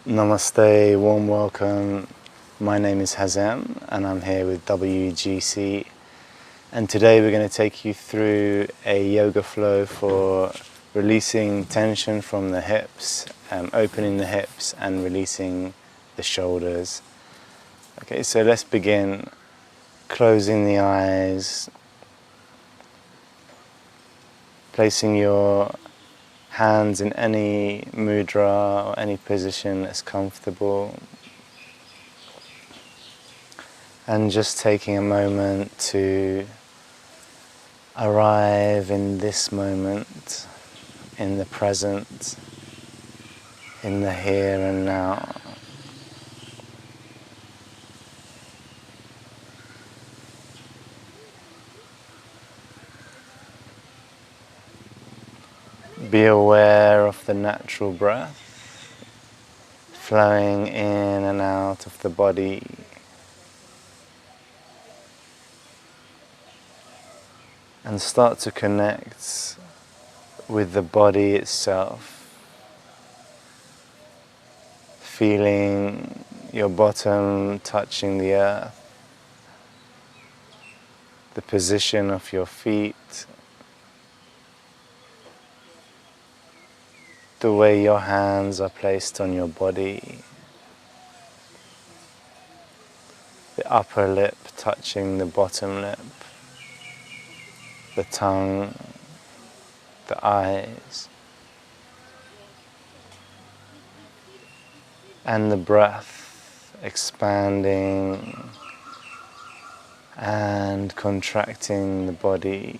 Namaste, warm welcome. My name is Hazam and I'm here with WGC, and today we're going to take you through a yoga flow for releasing tension from the hips, opening the hips and releasing the shoulders. Okay, so let's begin closing the eyes, placing your hands in any mudra or any position that's comfortable, and just taking a moment to arrive in this moment, in the present, in the here and now. Be aware of the natural breath flowing in and out of the body. And start to connect with the body itself, feeling your bottom touching the earth, the position of your feet, the way your hands are placed on your body, the upper lip touching the bottom lip, the tongue, the eyes, and the breath expanding and contracting the body.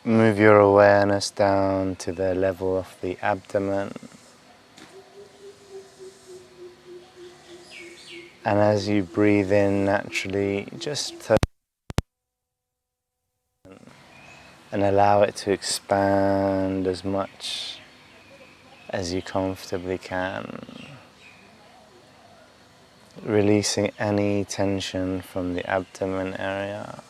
Move your awareness down to the level of the abdomen. And as you breathe in naturally, just and allow it to expand as much as you comfortably can, releasing any tension from the abdomen area.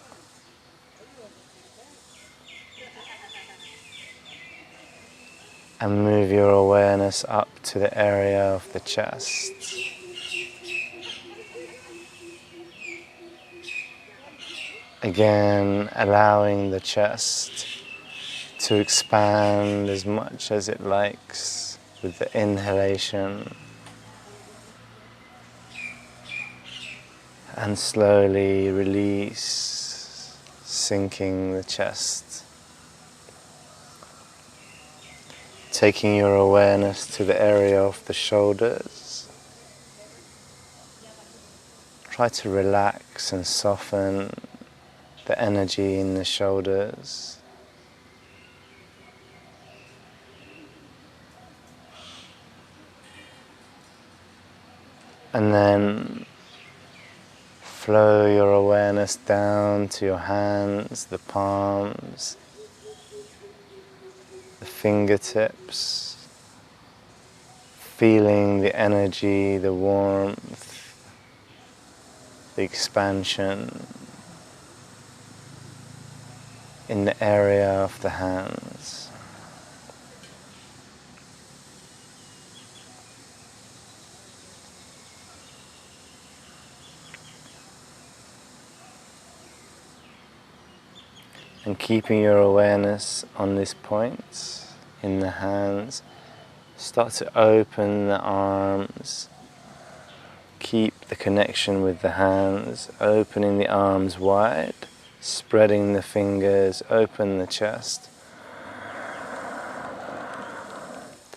And move your awareness up to the area of the chest. Again, allowing the chest to expand as much as it likes with the inhalation, and slowly release, sinking the chest. Taking your awareness to the area of the shoulders. Try to relax and soften the energy in the shoulders. And then flow your awareness down to your hands, the palms, the fingertips, feeling the energy, the warmth, the expansion in the area of the hands. And keeping your awareness on this point in the hands, start to open the arms. Keep the connection with the hands, opening the arms wide, spreading the fingers, open the chest.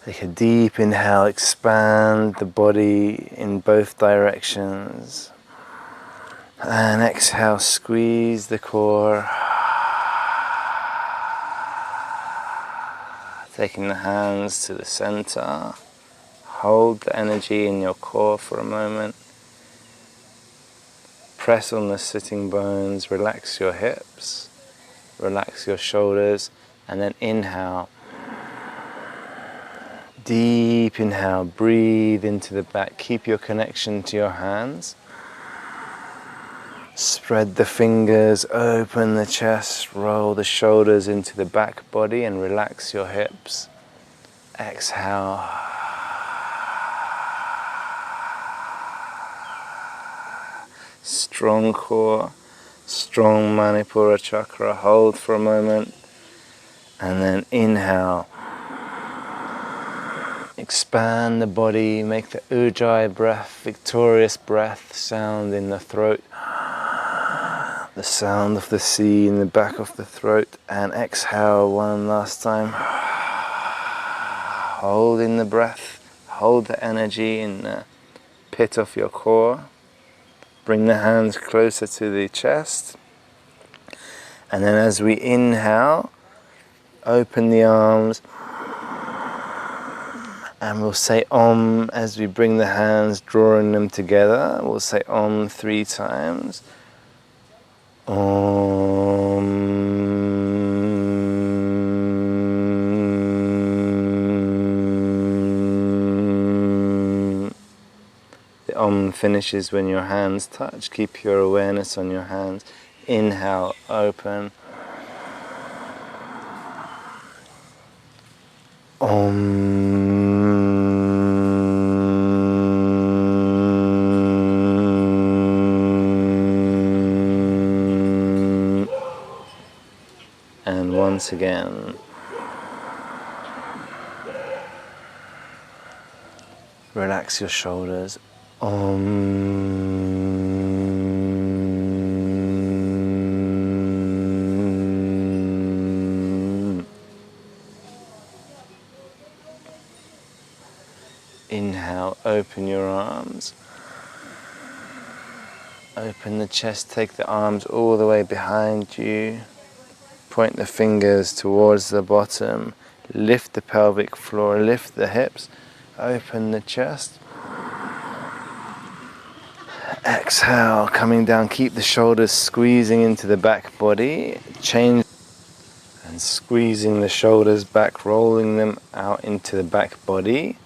Take a deep inhale, expand the body in both directions. And exhale, squeeze the core. Taking the hands to the center. Hold the energy in your core for a moment. Press on the sitting bones, relax your hips, relax your shoulders, and then inhale. Deep inhale, breathe into the back. Keep your connection to your hands. Spread the fingers, open the chest, roll the shoulders into the back body and relax your hips. Exhale. Strong core, strong Manipura chakra. Hold for a moment and then inhale. Expand the body, make the Ujjayi breath, victorious breath sound in the throat. The sound of the sea in the back of the throat, and exhale one last time. Hold in the breath, hold the energy in the pit of your core. Bring the hands closer to the chest. And then as we inhale, open the arms. And we'll say Om as we bring the hands, drawing them together. We'll say Om 3 times. Om. The Om finishes when your hands touch. Keep your awareness on your hands. Inhale, open. Om. And once again, relax your shoulders. Om. Inhale, open your arms. Open the chest, take the arms all the way behind you. Point the fingers towards the bottom, lift the pelvic floor, lift the hips, open the chest. Exhale, coming down, keep the shoulders squeezing into the back body, change and squeezing the shoulders back, rolling them out into the back body.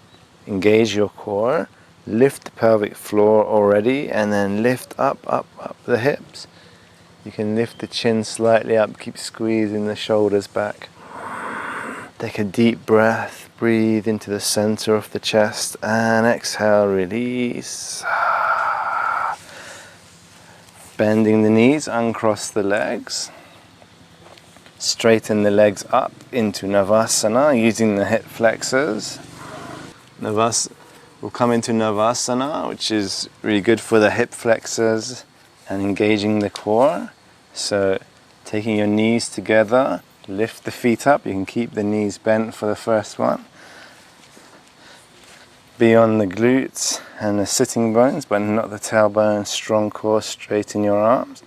Engage your core, lift the pelvic floor already, and then lift up the hips. You can lift the chin slightly up, keep squeezing the shoulders back. Take a deep breath, breathe into the center of the chest, and exhale, release. Bending the knees, uncross the legs. Straighten the legs up into Navasana using the hip flexors. We'll come into Navasana, which is really good for the hip flexors and engaging the core. So taking your knees together, lift the feet up. You can keep the knees bent for the first one. Beyond the glutes and the sitting bones, but not the tailbone. Strong core, straighten your arms.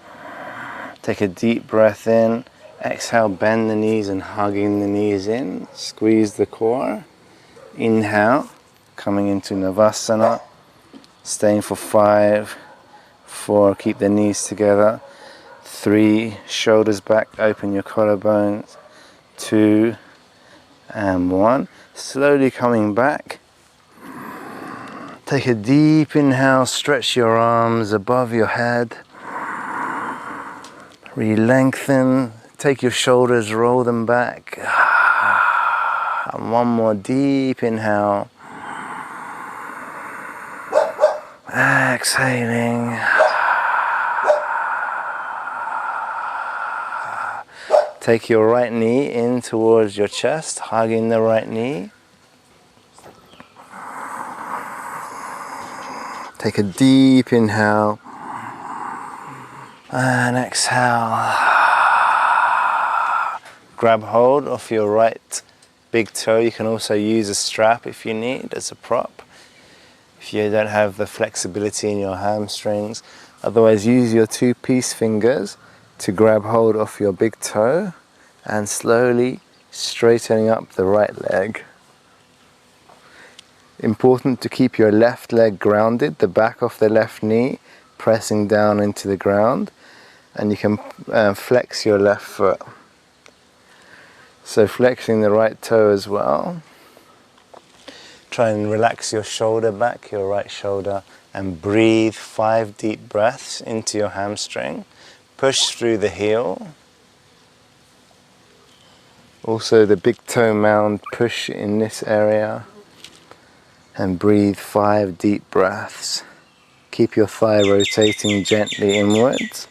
Take a deep breath in. Exhale, bend the knees and hugging the knees in. Squeeze the core. Inhale, coming into Navasana. Staying for 5, 4, keep the knees together. 3, shoulders back, open your collarbones. 2, and 1. Slowly coming back. Take a deep inhale, stretch your arms above your head. Re-lengthen, take your shoulders, roll them back. And one more deep inhale. Exhaling. Take your right knee in towards your chest, hugging the right knee. Take a deep inhale. And exhale. Grab hold of your right big toe. You can also use a strap if you need as a prop. If you don't have the flexibility in your hamstrings. Otherwise, use your 2-piece fingers to grab hold of your big toe and slowly straightening up the right leg. Important to keep your left leg grounded, the back of the left knee pressing down into the ground, and you can flex your left foot. So flexing the right toe as well. Try and relax your shoulder back, your right shoulder And breathe 5 deep breaths into your hamstring. Push through the heel. Also the big toe mound, push in this area. And breathe 5 deep breaths. Keep your thigh rotating gently inwards.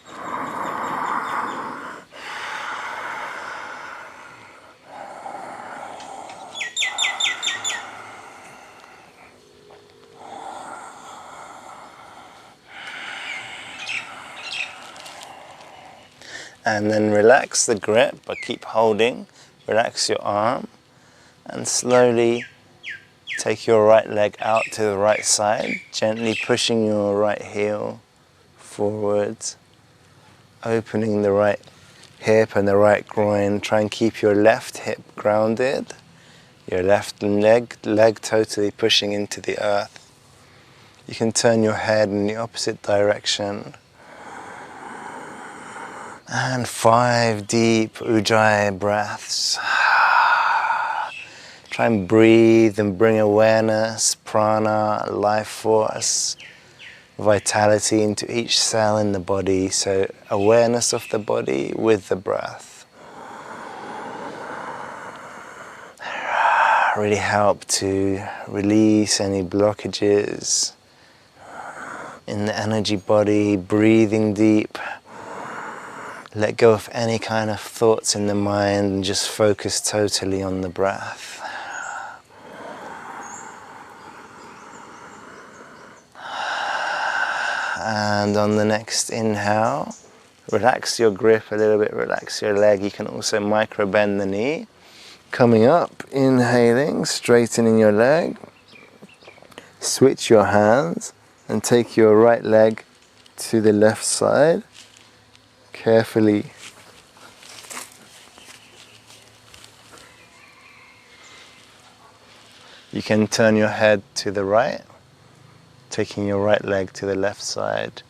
And then relax the grip, but keep holding. Relax your arm and slowly take your right leg out to the right side, gently pushing your right heel forwards, opening the right hip and the right groin. Try and keep your left hip grounded, your left leg totally pushing into the earth. You can turn your head in the opposite direction. And 5 deep Ujjayi breaths. Try and breathe and bring awareness, prana, life force, vitality into each cell in the body. So awareness of the body with the breath. Really help to release any blockages in the energy body, breathing deep. Let go of any kind of thoughts in the mind and just focus totally on the breath. And on the next inhale, relax your grip a little bit, relax your leg. You can also micro bend the knee. Coming up, inhaling, straightening your leg. Switch your hands and take your right leg to the left side. Carefully you can turn your head to the right, taking your right leg to the left side.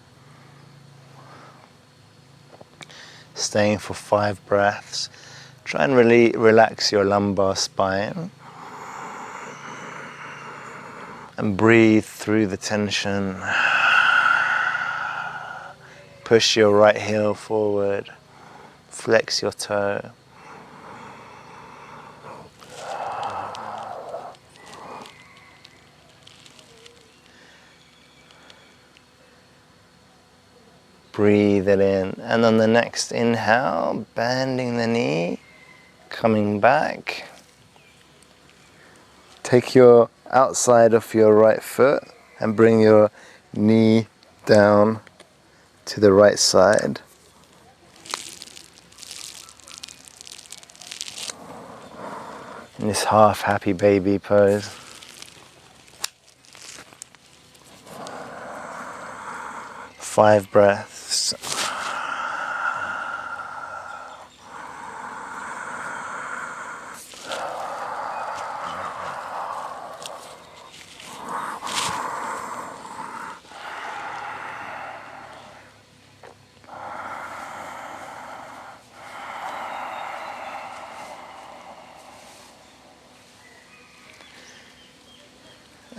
Staying for 5 breaths. Try and really relax your lumbar spine. And breathe through the tension. Push your right heel forward. Flex your toe. Breathe it in. And on the next inhale, bending the knee, coming back. Take your outside of your right foot and bring your knee down to the right side. In this half happy baby pose. 5 breaths.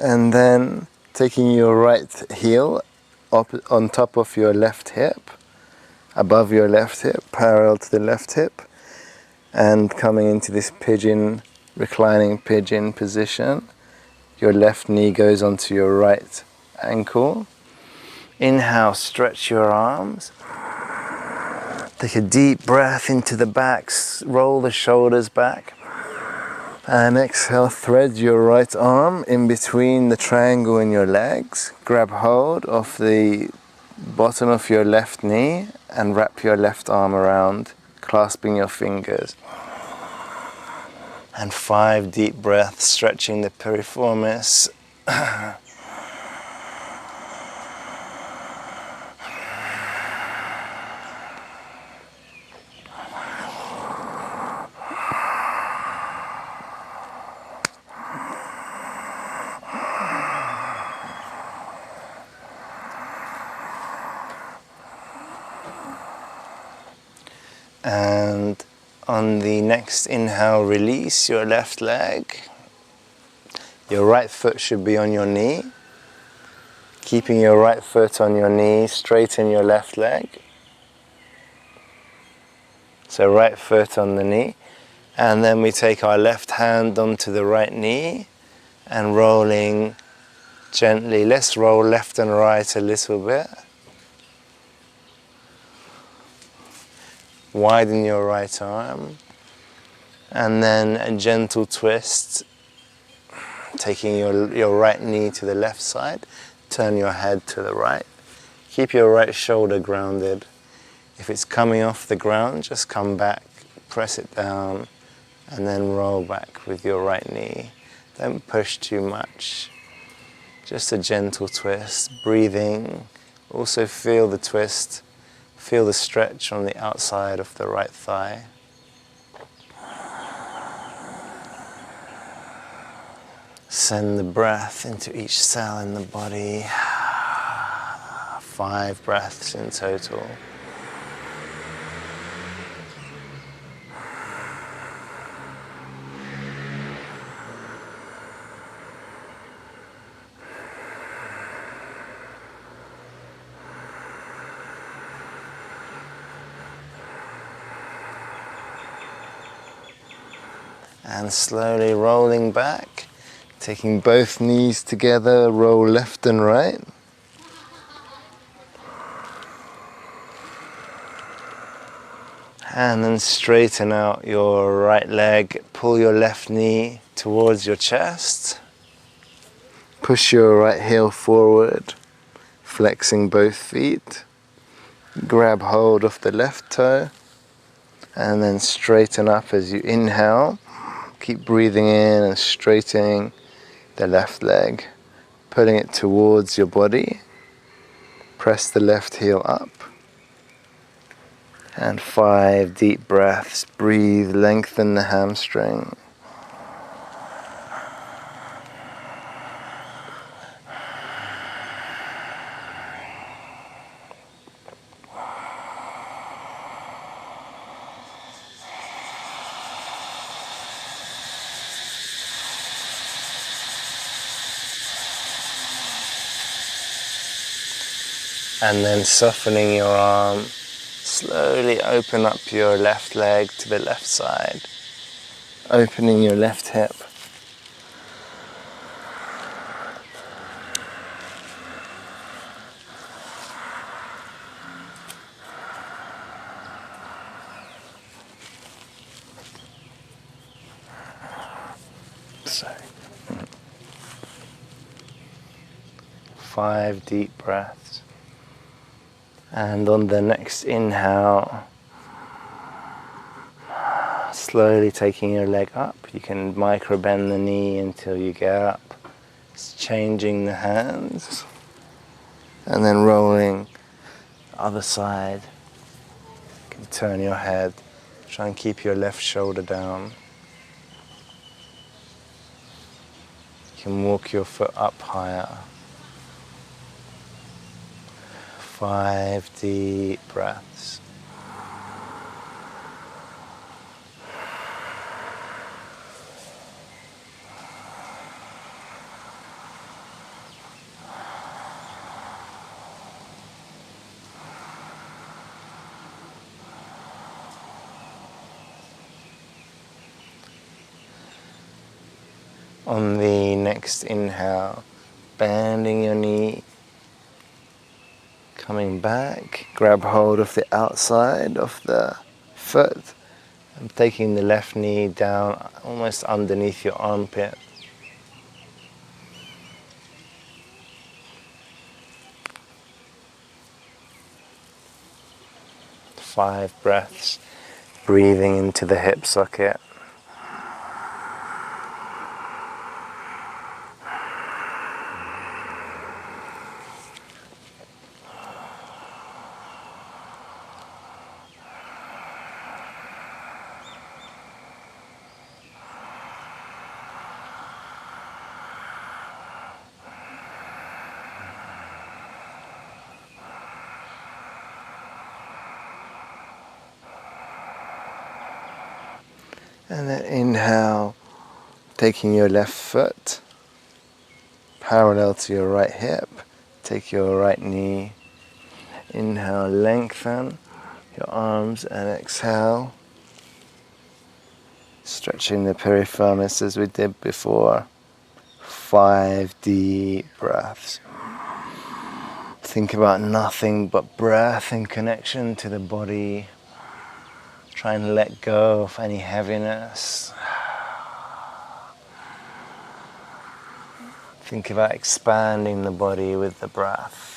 And then taking your right heel up on top of your left hip, above your left hip, parallel to the left hip, and coming into this pigeon, reclining pigeon position. Your left knee goes onto your right ankle. Inhale, stretch your arms. Take a deep breath into the back, roll the shoulders back. And exhale, thread your right arm in between the triangle in your legs. Grab hold of the bottom of your left knee and wrap your left arm around, clasping your fingers. And 5 deep breaths, stretching the piriformis. And on the next inhale, release your left leg. Your right foot should be on your knee. Keeping your right foot on your knee, straighten your left leg. So right foot on the knee, and then we take our left hand onto the right knee and rolling gently. Let's roll left and right a little bit. Widen your right arm, and then a gentle twist, taking your right knee to the left side. Turn your head to the right. Keep your right shoulder grounded. If it's coming off the ground, just come back, press it down, and then roll back with your right knee. Don't push too much. Just a gentle twist, breathing. Also feel the twist, feel the stretch on the outside of the right thigh. Send the breath into each cell in the body. 5 breaths in total. And slowly rolling back, taking both knees together, roll left and right. And then straighten out your right leg, pull your left knee towards your chest. Push your right heel forward, flexing both feet. Grab hold of the left toe, and then straighten up as you inhale. Keep breathing in and straightening the left leg, pulling it towards your body. Press the left heel up. And 5 deep breaths. Breathe, lengthen the hamstring. And then softening your arm, slowly open up your left leg to the left side, opening your left hip. Sorry. 5 deep breaths. And on the next inhale, slowly taking your leg up. You can micro bend the knee until you get up. It's changing the hands. And then rolling other side. You can turn your head. Try and keep your left shoulder down. You can walk your foot up higher. 5 deep breaths. On the next inhale, bending your knee, coming back, grab hold of the outside of the foot and taking the left knee down almost underneath your armpit. Five breaths, breathing into the hip socket. And then inhale, taking your left foot parallel to your right hip, Take your right knee, inhale, lengthen your arms, and exhale, stretching the piriformis as we did before. 5 deep breaths. Think about nothing but breath in connection to the body. Try and let go of any heaviness. Think about expanding the body with the breath.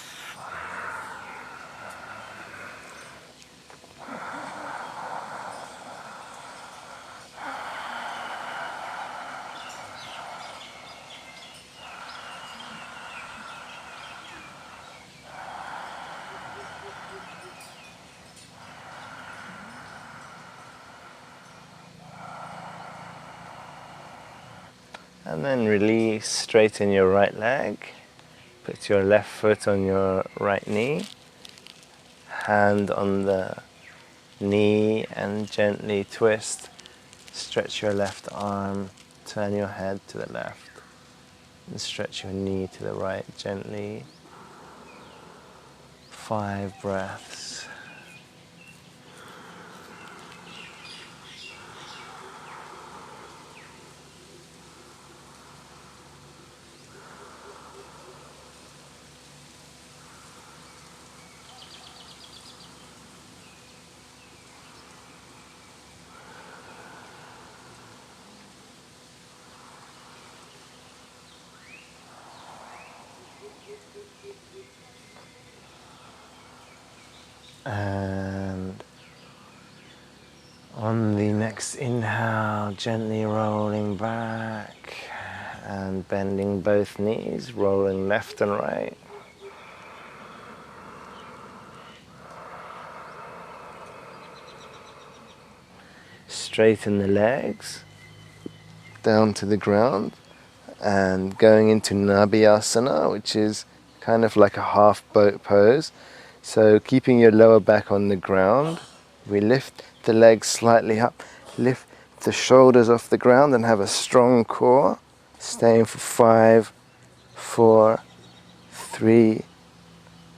And then release, straighten your right leg. Put your left foot on your right knee. Hand on the knee and gently twist. Stretch your left arm, turn your head to the left. And stretch your knee to the right gently. 5 breaths. And on the next inhale, gently rolling back and bending both knees, rolling left and right. Straighten the legs down to the ground and going into Knobby Asana, which is kind of like a half boat pose. So keeping your lower back on the ground, we lift the legs slightly up, lift the shoulders off the ground and have a strong core. Staying for 5, 4, 3,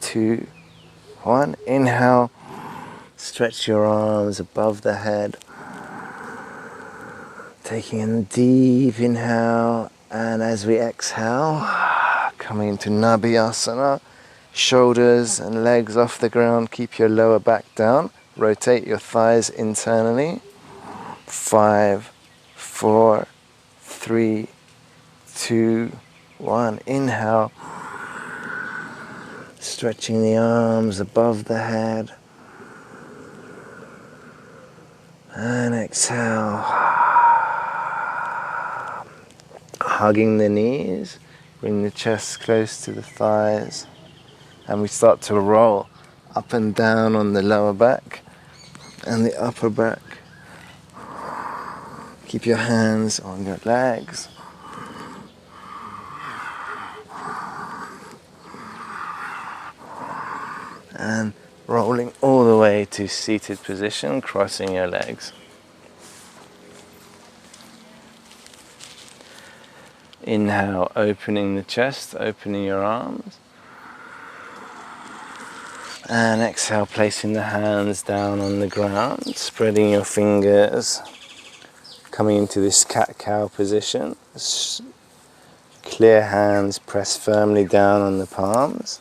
2, 1. Inhale, stretch your arms above the head. Taking a deep inhale, and as we exhale, coming into Knobby Asana. Shoulders and legs off the ground, keep your lower back down, rotate your thighs internally. 5, 4, 3, 2, 1. Inhale, stretching the arms above the head, and exhale, hugging the knees, bring the chest close to the thighs. And we start to roll up and down on the lower back and the upper back. Keep your hands on your legs. And rolling all the way to seated position, crossing your legs. Inhale, opening the chest, opening your arms. And exhale, placing the hands down on the ground, spreading your fingers, coming into this cat-cow position. Clear hands, press firmly down on the palms.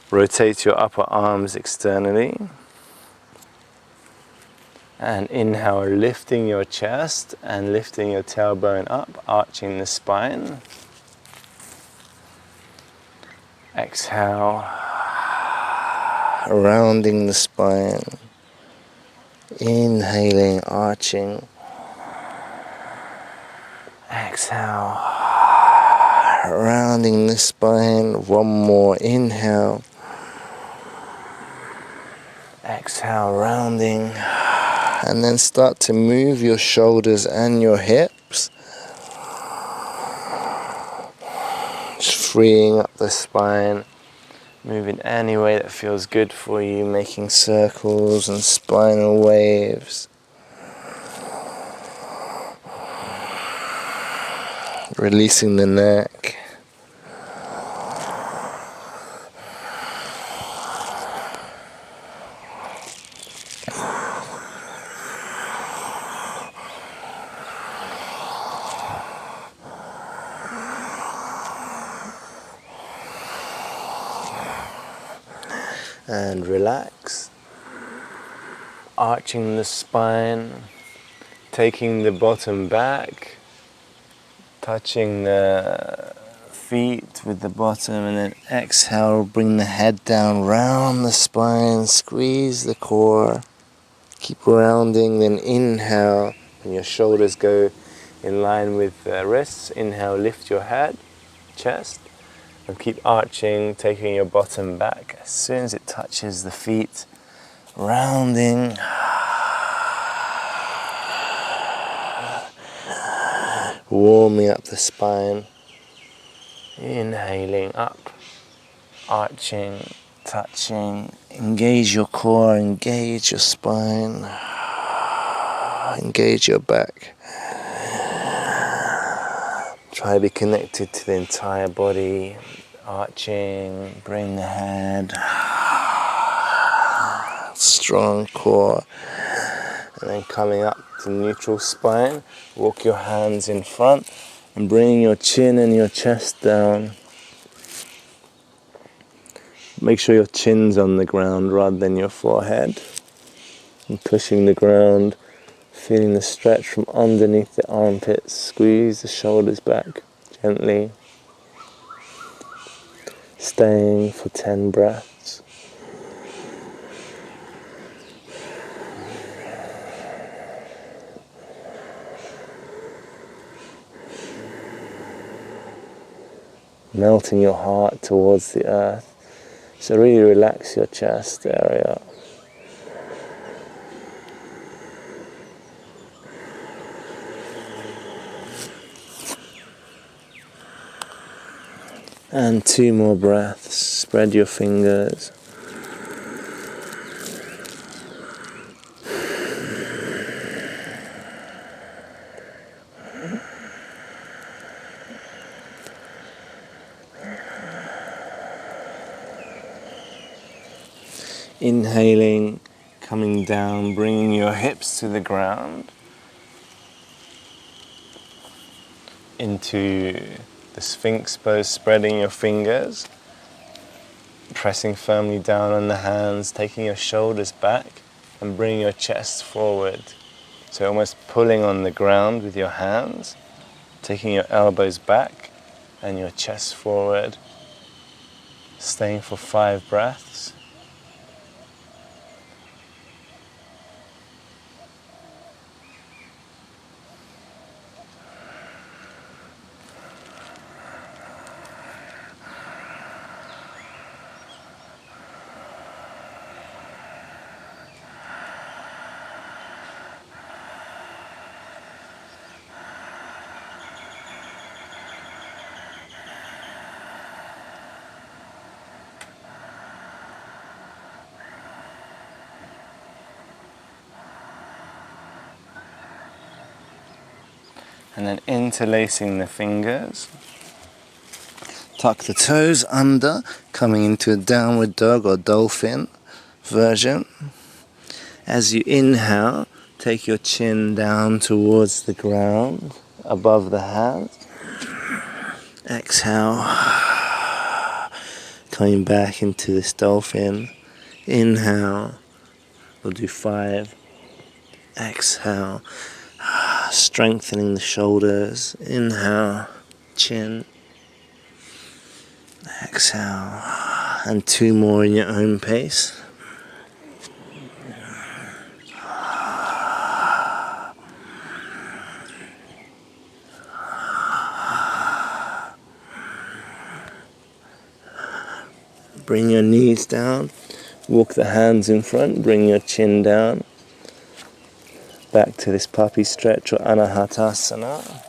Rotate your upper arms externally. And inhale, lifting your chest and lifting your tailbone up, arching the spine. Exhale, rounding the spine. Inhaling, arching. Exhale, rounding the spine. One more, inhale. Exhale, rounding. And then start to move your shoulders and your hips. Just freeing up the spine. Moving any way that feels good for you, making circles and spinal waves. Releasing the neck. And relax, arching the spine, taking the bottom back, touching the feet with the bottom, and then exhale, bring the head down, round the spine, squeeze the core, keep rounding, then inhale, and your shoulders go in line with the wrists. Inhale, lift your head, chest, and keep arching, taking your bottom back. As soon as it touches the feet, rounding, warming up the spine, inhaling up, arching, touching, engage your core, engage your spine, engage your back. Try to be connected to the entire body, arching, bring the head, strong core, and then coming up to neutral spine. Walk your hands in front and bring your chin and your chest down. Make sure your chin's on the ground rather than your forehead. And pushing the ground, feeling the stretch from underneath the armpits. Squeeze the shoulders back gently. Staying for 10 breaths. Melting your heart towards the earth. So really relax your chest area. And 2 more breaths. Spread your fingers. Inhaling, coming down, bringing your hips to the ground. Into the Sphinx pose, spreading your fingers. Pressing firmly down on the hands, taking your shoulders back and bringing your chest forward. So almost pulling on the ground with your hands, taking your elbows back and your chest forward. Staying for 5 breaths. And then interlacing the fingers. Tuck the toes under, coming into a downward dog or dolphin version. As you inhale, take your chin down towards the ground, above the hands. Exhale, coming back into this dolphin. Inhale, we'll do 5. Exhale, strengthening the shoulders. Inhale, chin. Exhale, and 2 more in your own pace. Bring your knees down, walk the hands in front, bring your chin down. Back to this puppy stretch or Anahatasana.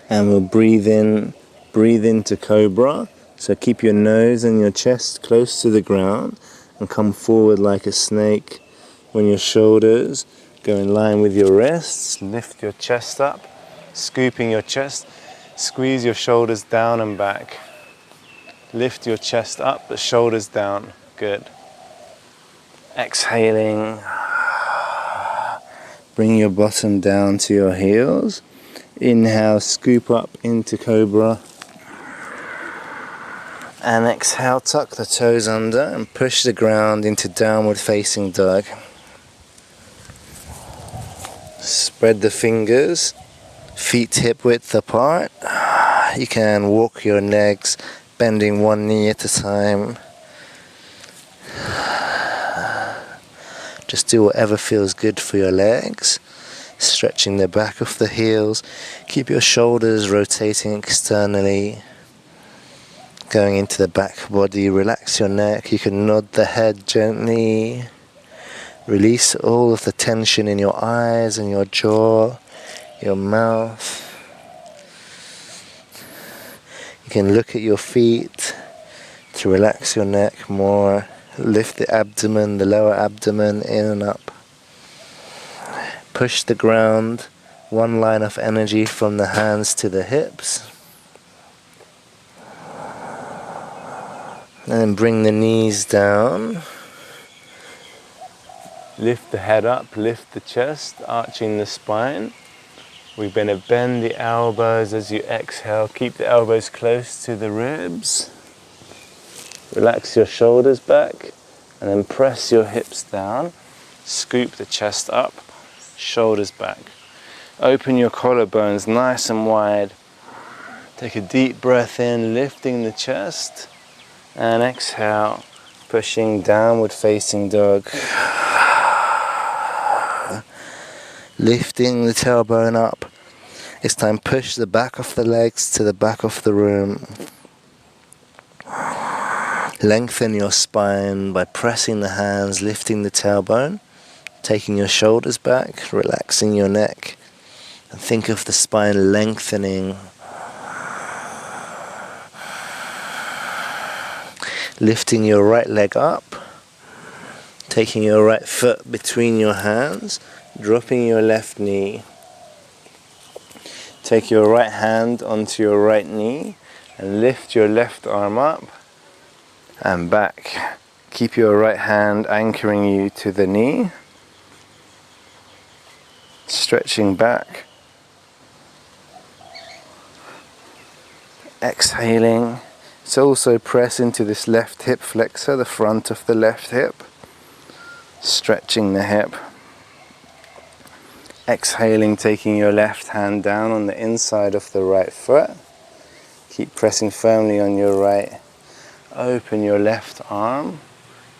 And we'll breathe into Cobra. So keep your nose and your chest close to the ground and come forward like a snake. When your shoulders go in line with your wrists, lift your chest up, scooping your chest, squeeze your shoulders down and back. Lift your chest up, the shoulders down. Good. Exhaling. Bring your bottom down to your heels. Inhale, scoop up into Cobra. And exhale, tuck the toes under and push the ground into downward facing dog. Spread the fingers, feet hip width apart. You can walk your legs, bending one knee at a time. Just do whatever feels good for your legs. Stretching the back of the heels. Keep your shoulders rotating externally. Going into the back body, relax your neck. You can nod the head gently. Release all of the tension in your eyes and your jaw, your mouth. You can look at your feet to relax your neck more. Lift the abdomen, the lower abdomen, in and up. Push the ground, one line of energy from the hands to the hips. And then bring the knees down. Lift the head up, lift the chest, arching the spine. We're going to bend the elbows as you exhale. Keep the elbows close to the ribs. Relax your shoulders back and then press your hips down. Scoop the chest up, shoulders back. Open your collarbones nice and wide. Take a deep breath in, lifting the chest. And exhale, pushing downward facing dog. Lifting the tailbone up. This time push the back of the legs to the back of the room. Lengthen your spine by pressing the hands, lifting the tailbone, taking your shoulders back, relaxing your neck, and think of the spine lengthening. Lifting your right leg up, taking your right foot between your hands, dropping your left knee. Take your right hand onto your right knee and lift your left arm up and back. Keep your right hand anchoring you to the knee. Stretching back. Exhaling. So also press into this left hip flexor, the front of the left hip. Stretching the hip. Exhaling, taking your left hand down on the inside of the right foot. Keep pressing firmly on your right. Open your left arm.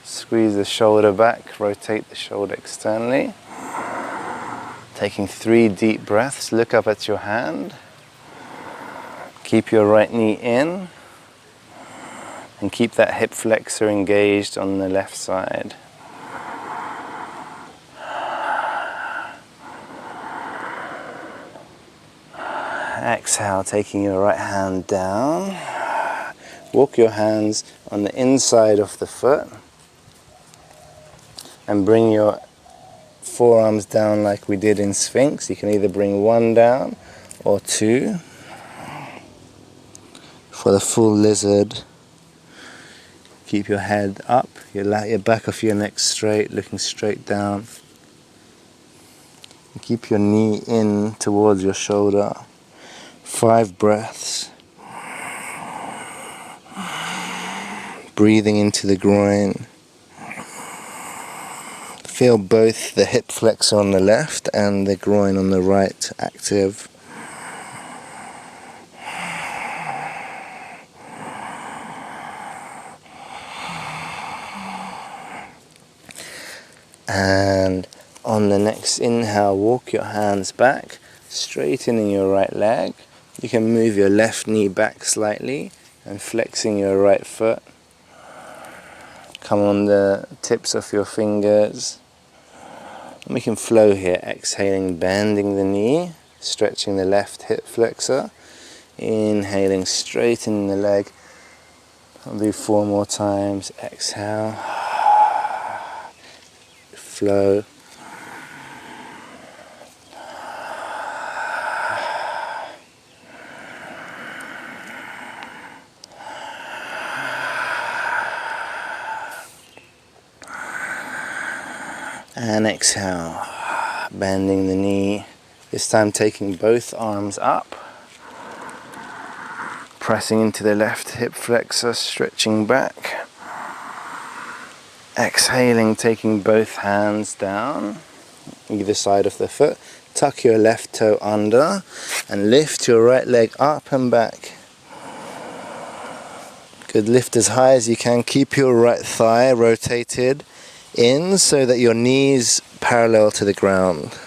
Squeeze the shoulder back, rotate the shoulder externally. Taking 3 deep breaths, look up at your hand. Keep your right knee in. And keep that hip flexor engaged on the left side. Exhale, taking your right hand down. Walk your hands on the inside of the foot. And bring your forearms down like we did in Sphinx. You can either bring 1 down or 2. For the full lizard, keep your head up, your back of your neck straight, looking straight down. And keep your knee in towards your shoulder. 5 breaths. Breathing into the groin. Feel both the hip flexor on the left and the groin on the right active. And on the next inhale, walk your hands back, straightening your right leg. You can move your left knee back slightly and flexing your right foot. Come on the tips of your fingers. And we can flow here, exhaling, bending the knee, stretching the left hip flexor, Inhaling, straighten the leg. I'll do 4 more times. Exhale. Flow. And exhale. Bending the knee. This time taking both arms up. Pressing into the left hip flexor, stretching back. Exhaling, taking both hands down, either side of the foot. Tuck your left toe under and lift your right leg up and back. Good, lift as high as you can. Keep your right thigh rotated in so that your knees parallel to the ground.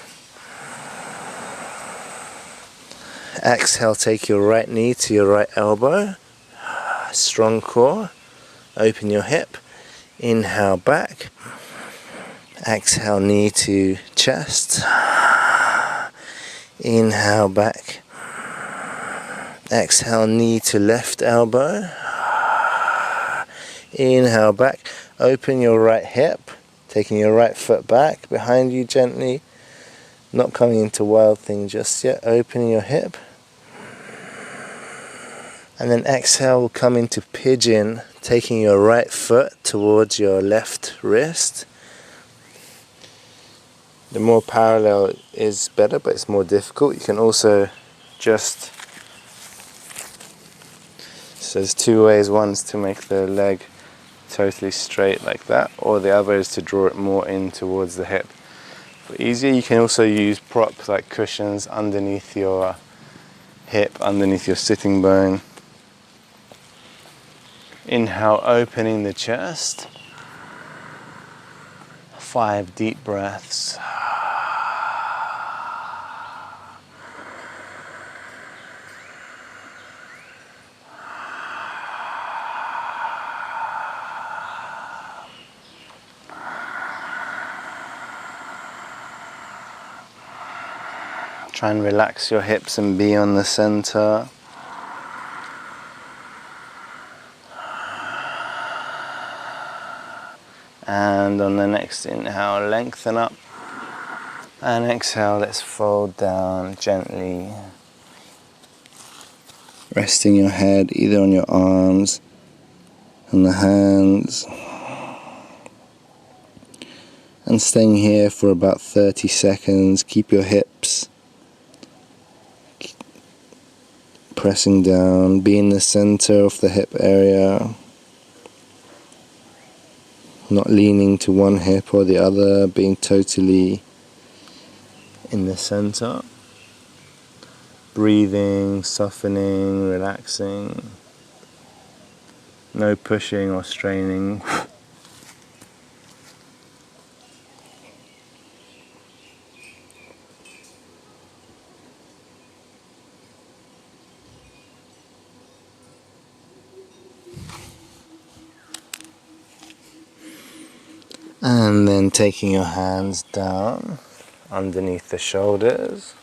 Exhale, take your right knee to your right elbow. Strong core. Open your hip. Inhale back. Exhale, knee to chest. Inhale back. Exhale, knee to left elbow. Inhale back. Open your right hip. Taking your right foot back behind you gently. Not coming into wild thing just yet. Opening your hip. And then exhale, will come into pigeon, taking your right foot towards your left wrist. The more parallel is better, but it's more difficult. You can also just... So there's 2 ways. One's to make the leg totally straight like that, or the other is to draw it more in towards the hip. For easier, you can also use props like cushions underneath your hip, underneath your sitting bone. Inhale, opening the chest. 5 deep breaths. Try and relax your hips and be on the center. And on the next inhale, lengthen up. And exhale, let's fold down gently. Resting your head either on your arms and the hands. And staying here for about 30 seconds. Keep your hips pressing down. Be in the center of the hip area. Not leaning to one hip or the other, being totally in the center. Breathing, softening, relaxing. No pushing or straining. And then taking your hands down underneath the shoulders.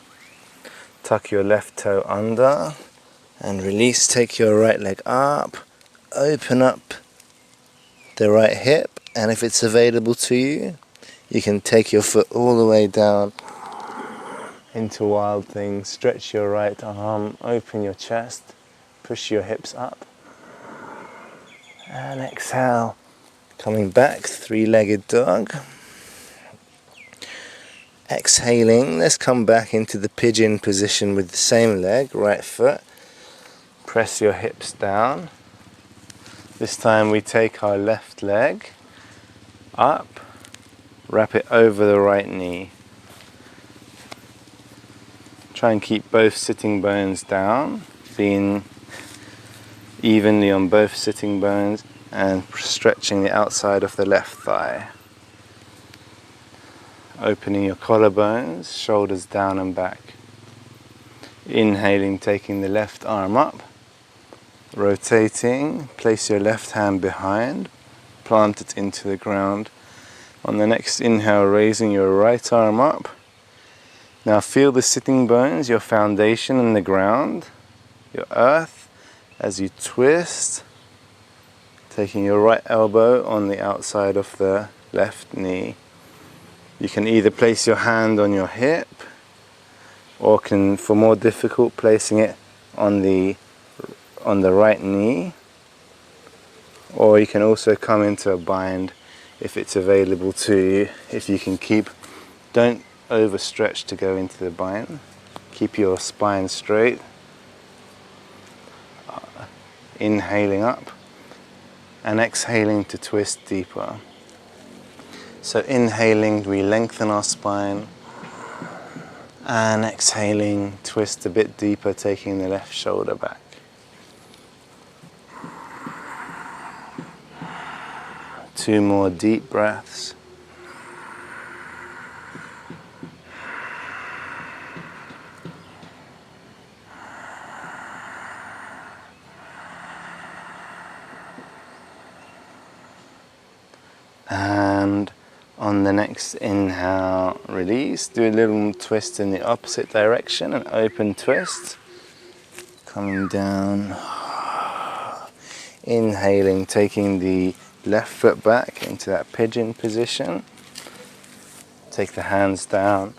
Tuck your left toe under and release. Take your right leg up. Open up the right hip, and if it's available to you, you can take your foot all the way down into Wild Thing. Stretch your right arm, open your chest, push your hips up, and exhale. Coming back, 3-legged dog. Exhaling, let's come back into the pigeon position with the same leg, right foot. Press your hips down. This time we take our left leg up, wrap it over the right knee. Try and keep both sitting bones down, being evenly on both sitting bones, and stretching the outside of the left thigh. Opening your collarbones, shoulders down and back. Inhaling, taking the left arm up. Rotating, place your left hand behind, plant it into the ground. On the next inhale, raising your right arm up. Now feel the sitting bones, your foundation in the ground. your earth as you twist, taking your right elbow on the outside of the left knee. You can either place your hand on your hip, or can, for more difficult, placing it on the right knee, or you can also come into a bind if it's available to you. If you can don't overstretch to go into the bind. Keep your spine straight. Inhaling up and exhaling to twist deeper. So inhaling, we lengthen our spine, and exhaling, twist a bit deeper, taking the left shoulder back. Two more deep breaths. And on the next inhale, release. Do a little twist in the opposite direction, an open twist. Coming down. Inhaling, taking the left foot back into that pigeon position. Take the hands down.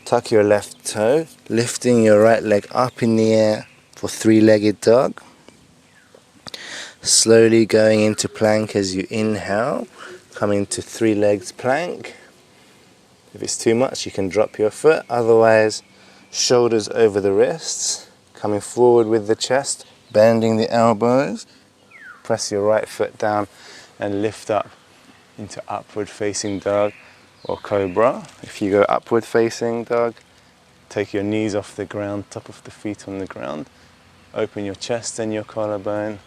Tuck your left toe, lifting your right leg up in the air for three-legged dog. Slowly going into plank as you inhale. Coming to three legs plank. If it's too much, you can drop your foot. Otherwise, shoulders over the wrists. Coming forward with the chest, bending the elbows. Press your right foot down and lift up into upward facing dog or cobra. If you go upward facing dog, take your knees off the ground, top of the feet on the ground. Open your chest and your collarbone.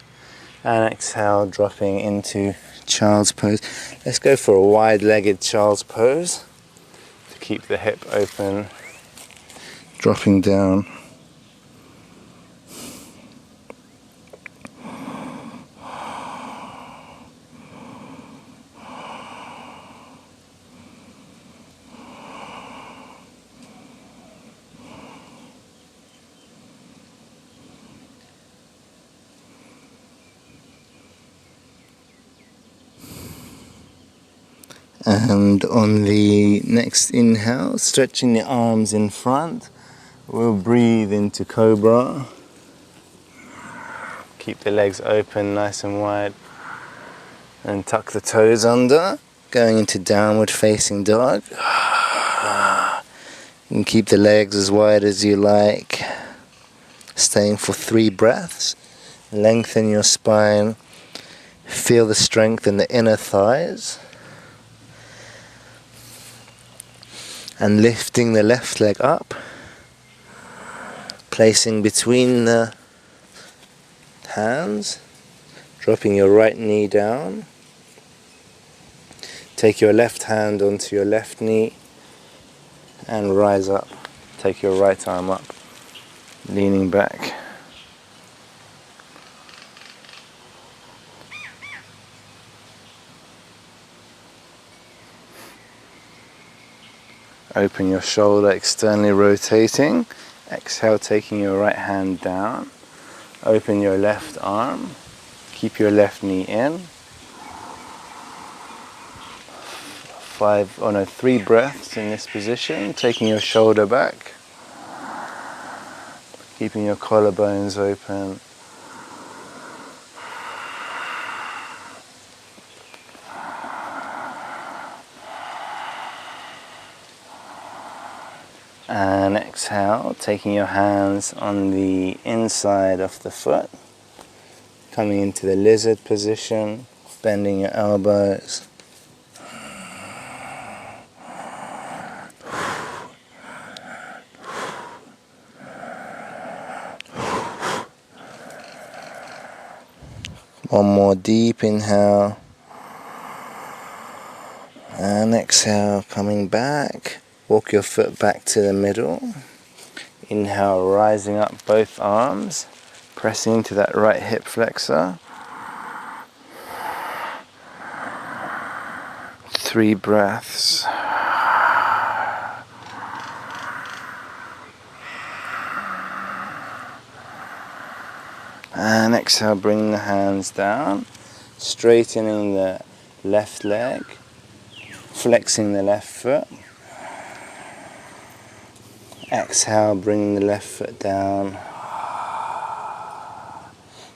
And exhale, dropping into child's pose. Let's go for a wide-legged child's pose to keep the hip open, dropping down. And on the next inhale, stretching the arms in front, we'll breathe into cobra. Keep the legs open nice and wide and tuck the toes under, going into downward facing dog. And keep the legs as wide as you like, staying for 3 breaths. Lengthen your spine, feel the strength in the inner thighs. And lifting the left leg up, placing between the hands, dropping your right knee down. Take your left hand onto your left knee and rise up. Take your right arm up, leaning back. Open your shoulder, externally rotating. Exhale, taking your right hand down. Open your left arm. Keep your left knee in. 3 breaths in this position, taking your shoulder back. Keeping your collarbones open. And exhale, taking your hands on the inside of the foot, coming into the lizard position, bending your elbows. One more deep inhale. And exhale, coming back. Walk your foot back to the middle. Inhale, rising up both arms, pressing into that right hip flexor. 3 breaths. And exhale, bring the hands down, straightening the left leg, flexing the left foot. Exhale, bring the left foot down,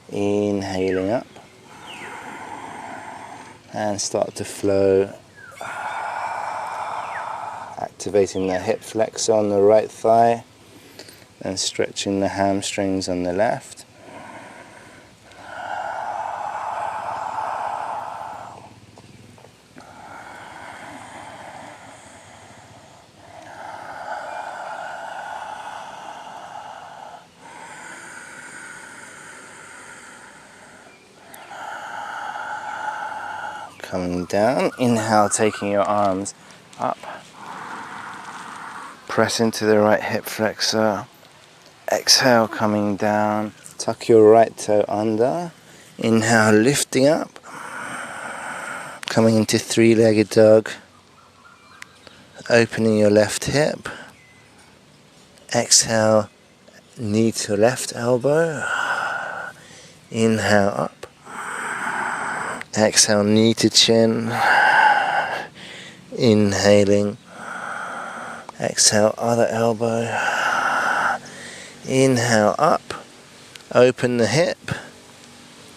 inhaling up, and start to flow, activating the hip flexor on the right thigh, and stretching the hamstrings on the left. Coming down, inhale, taking your arms up, press into the right hip flexor. Exhale, coming down, tuck your right toe under. Inhale, lifting up, coming into three-legged dog, opening your left hip. Exhale, knee to left elbow. Inhale up. Exhale, knee to chin. Inhaling. Exhale, other elbow. Inhale up. Open the hip.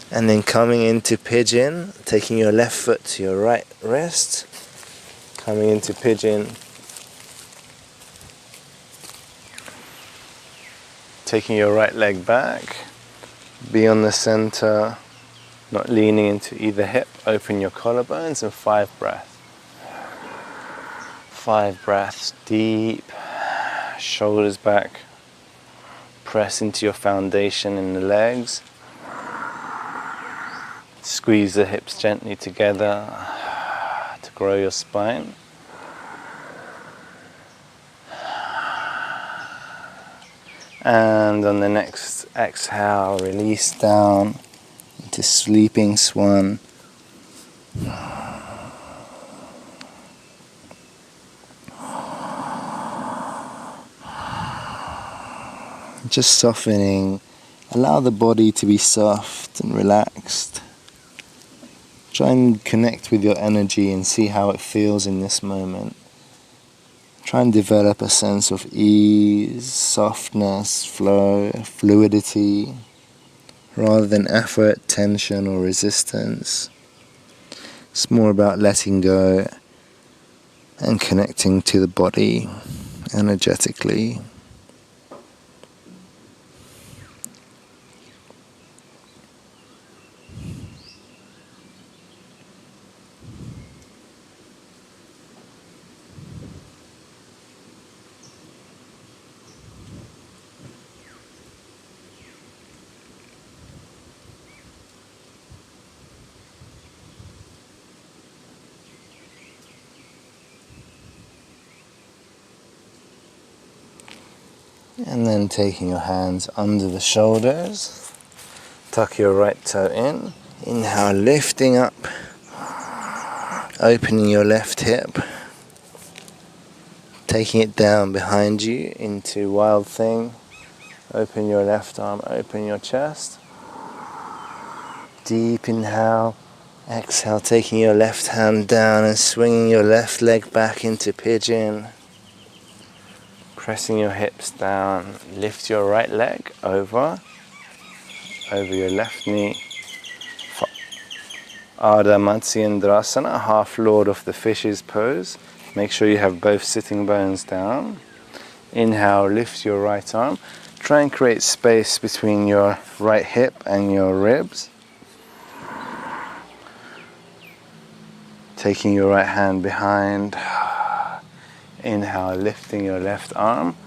And then coming into pigeon, taking your left foot to your right wrist. Coming into pigeon. Taking your right leg back. Be on the center. Not leaning into either hip. Open your collarbones and 5 breaths. 5 breaths deep. Shoulders back. Press into your foundation in the legs. Squeeze the hips gently together to grow your spine. And on the next exhale, release down into sleeping swan. Just softening. Allow the body to be soft and relaxed. Try and connect with your energy and see how it feels in this moment. Try and develop a sense of ease, softness, flow, fluidity, rather than effort, tension, or resistance. It's more about letting go and connecting to the body energetically. And then taking your hands under the shoulders, tuck your right toe in. Inhale, lifting up, opening your left hip, taking it down behind you into Wild Thing. Open your left arm, open your chest. Deep inhale, exhale, taking your left hand down and swinging your left leg back into Pigeon. Pressing your hips down, lift your right leg over your left knee. Ardha Matsyendrasana, half lord of the fishes pose. Make sure you have both sitting bones down. Inhale, lift your right arm. Try and create space between your right hip and your ribs. Taking your right hand behind. Inhale, lifting your left arm.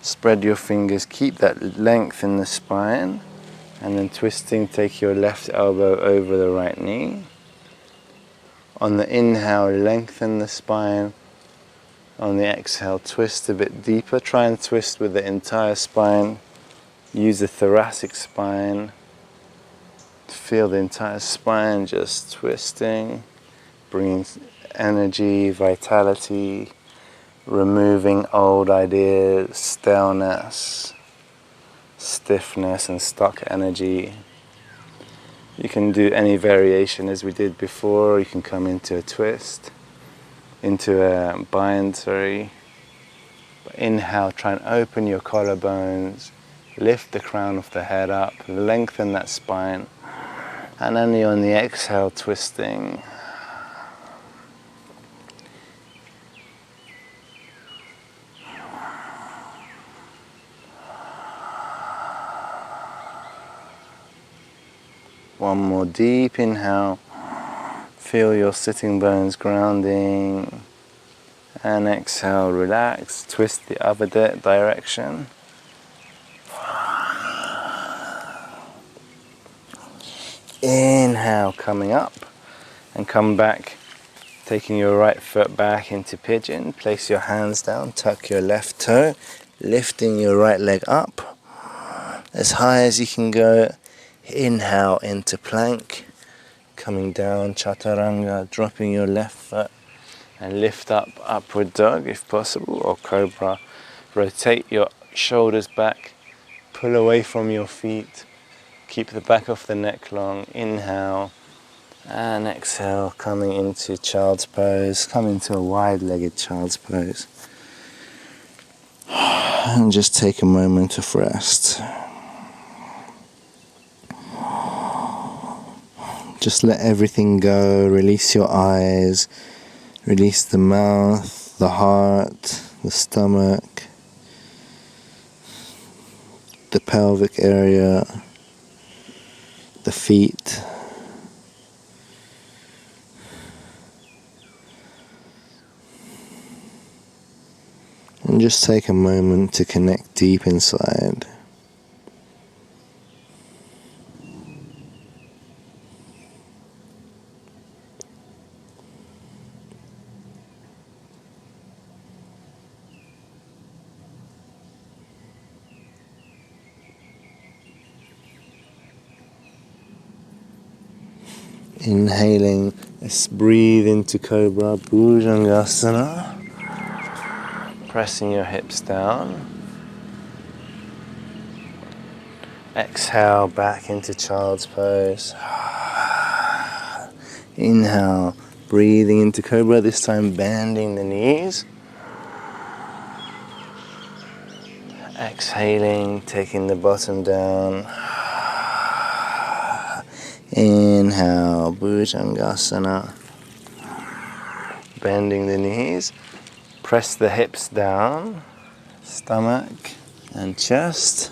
Spread your fingers, keep that length in the spine. And then twisting, take your left elbow over the right knee. On the inhale, lengthen the spine. On the exhale, twist a bit deeper. Try and twist with the entire spine. Use the thoracic spine. Feel the entire spine just twisting. Bringing energy, vitality. Removing old ideas, staleness. stiffness and stuck energy. You can do any variation as we did before. You can come into a twist, into a bind, sorry. Inhale, try and open your collarbones, lift the crown of the head up, lengthen that spine, and only on the exhale, twisting. One more deep inhale, feel your sitting bones grounding, and exhale, relax, twist the other direction. Inhale, coming up, and come back, taking your right foot back into pigeon. Place your hands down, tuck your left toe, lifting your right leg up as high as you can go. Inhale into plank, coming down, chaturanga, dropping your left foot, and lift up, upward dog if possible, or cobra. Rotate your shoulders back, pull away from your feet, keep the back of the neck long. Inhale and exhale, coming into child's pose, come into a wide-legged child's pose. And just take a moment of rest. Just let everything go, release your eyes, release the mouth, the heart, the stomach, the pelvic area, the feet. And just take a moment to connect deep inside. Inhaling, let's breathe into Cobra, Bhujangasana. Pressing your hips down. Exhale, back into child's pose. Inhale, breathing into Cobra, this time bending the knees. Exhaling, taking the bottom down. Inhale, Bhujangasana. Bending the knees. Press the hips down, stomach and chest.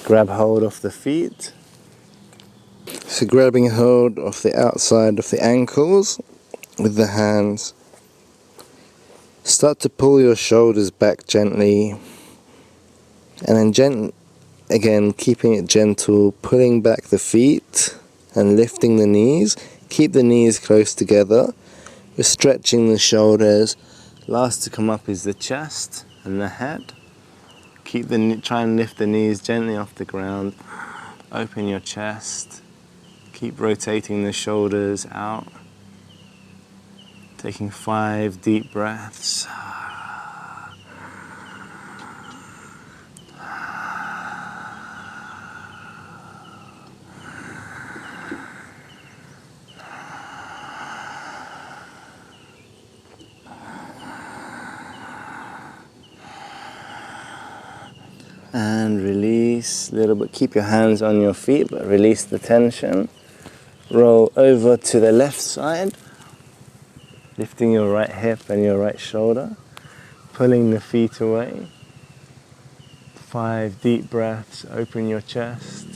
Grab hold of the feet. So grabbing hold of the outside of the ankles with the hands. Start to pull your shoulders back gently. And then again, keeping it gentle, pulling back the feet and lifting the knees. Keep the knees close together. We're stretching the shoulders. Last to come up is the chest and the head. Try and lift the knees gently off the ground. Open your chest. Keep rotating the shoulders out. Taking 5 deep breaths. And release a little bit. Keep your hands on your feet, but release the tension. Roll over to the left side, lifting your right hip and your right shoulder, pulling the feet away. 5 deep breaths, open your chest.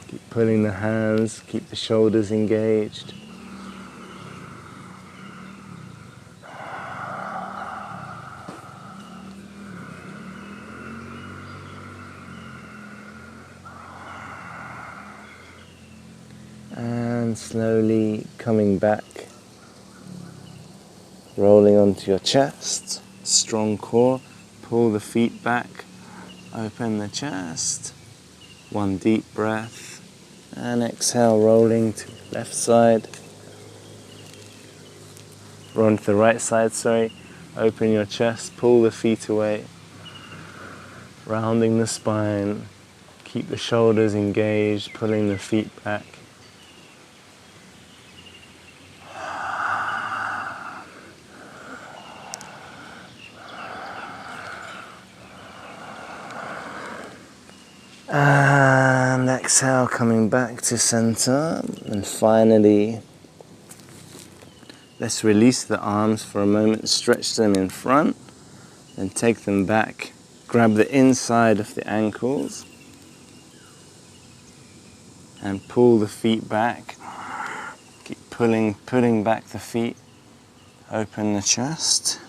Keep pulling the hands, keep the shoulders engaged. And slowly coming back, rolling onto your chest, strong core, pull the feet back, open the chest, 1 deep breath, and exhale, rolling to the left side, roll to the right side, open your chest, pull the feet away, rounding the spine. Keep the shoulders engaged, pulling the feet back. And exhale, coming back to center. And finally, let's release the arms for a moment, stretch them in front, and take them back. Grab the inside of the ankles and pull the feet back. Keep pulling back the feet. Open the chest.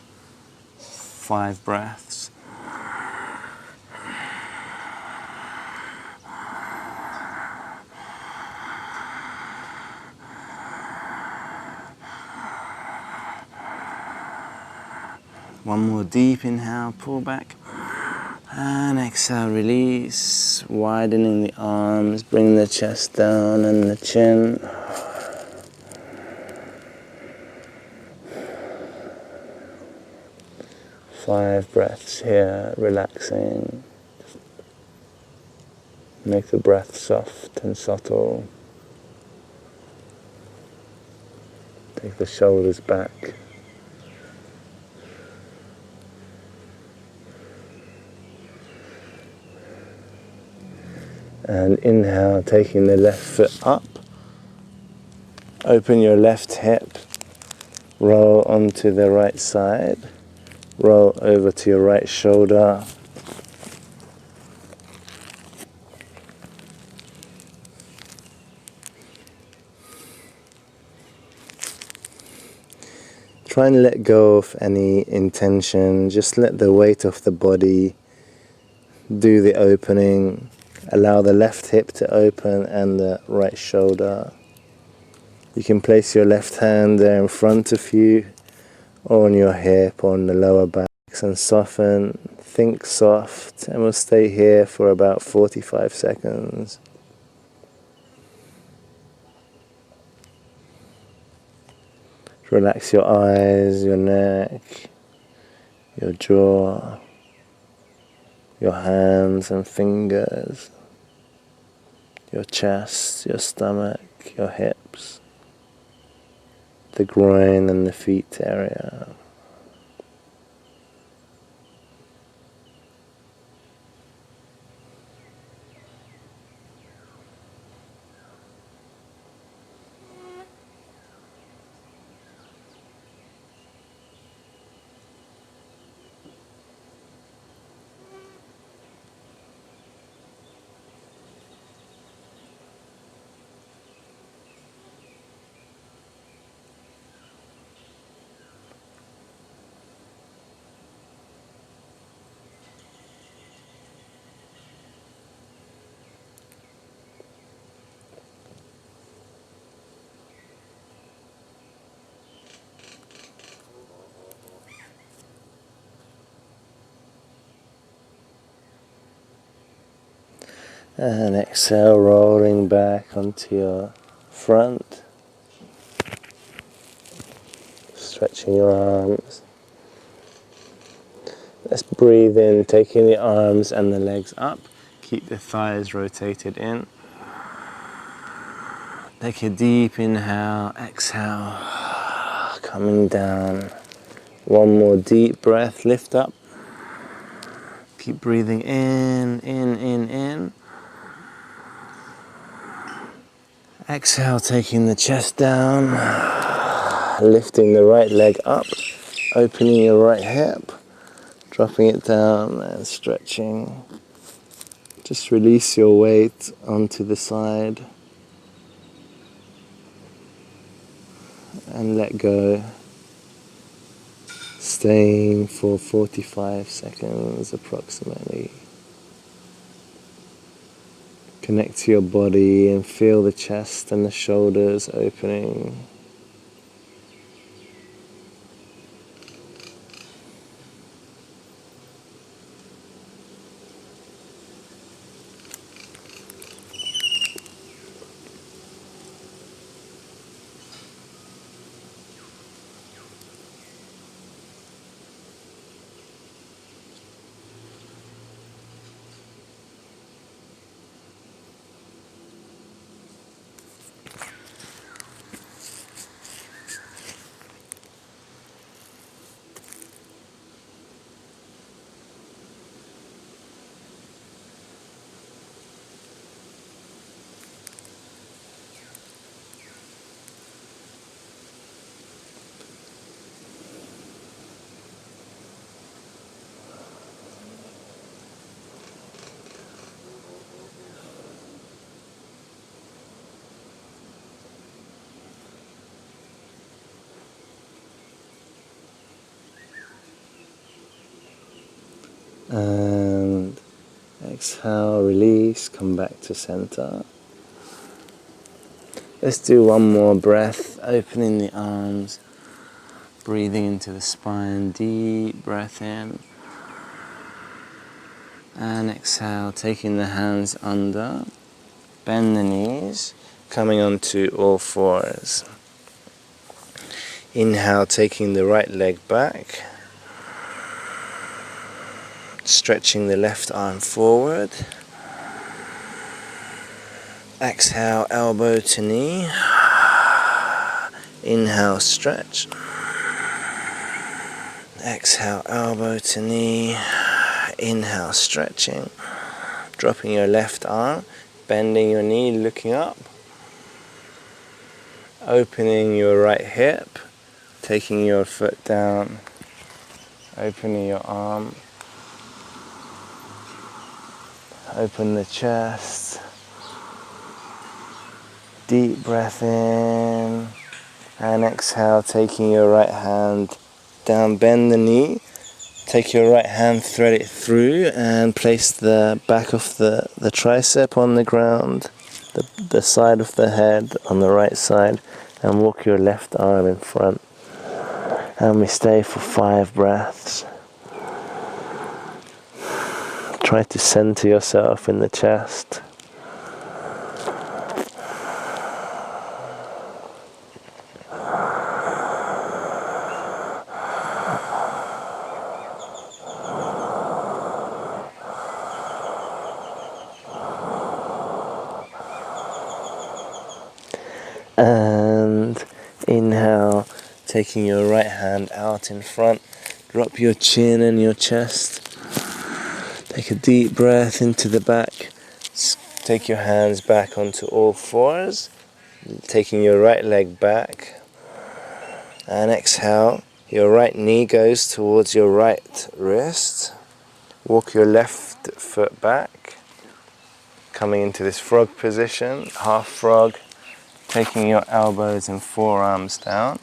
5 breaths. One more deep inhale, pull back. And exhale, release. Widening the arms, bring the chest down and the chin. Five breaths here, relaxing. Make the breath soft and subtle. Take the shoulders back. And inhale, taking the left foot up. Open your left hip. Roll onto the right side. Roll over to your right shoulder. Try and let go of any intention. Just let the weight of the body do the opening. Allow the left hip to open and the right shoulder. You can place your left hand there in front of you, or on your hip, or on the lower back, and soften. Think soft, and we'll stay here for about 45 seconds. Relax your eyes, your neck, your jaw, your hands and fingers, your chest, your stomach, your hips, the groin and the feet area. And exhale, rolling back onto your front. Stretching your arms. Let's breathe in, taking the arms and the legs up. Keep the thighs rotated in. Take a deep inhale, exhale, coming down. One more deep breath, lift up. Keep breathing in. Exhale, taking the chest down, lifting the right leg up, opening your right hip, dropping it down and stretching. Just release your weight onto the side and let go. Staying for 45 seconds approximately. Connect to your body and feel the chest and the shoulders opening. And exhale, release, come back to center. Let's do one more breath, opening the arms, breathing into the spine, deep breath in. And exhale, taking the hands under, bend the knees, coming onto all fours. Inhale, taking the right leg back, stretching the left arm forward. Exhale, elbow to knee. Inhale, stretch. Exhale, elbow to knee. Inhale, stretching. Dropping your left arm, bending your knee, looking up. Opening your right hip, taking your foot down. Opening your arm. Open the chest. Deep breath in. And exhale, taking your right hand down, bend the knee. Take your right hand, thread it through, and place the back of the tricep on the ground, the side of the head on the right side, and walk your left arm in front. And we stay for 5 breaths. Try to center yourself in the chest. And inhale, taking your right hand out in front, drop your chin and your chest. Take a deep breath into the back. Take your hands back onto all fours, taking your right leg back. And exhale, your right knee goes towards your right wrist. Walk your left foot back, coming into this frog position, half frog. Taking your elbows and forearms down.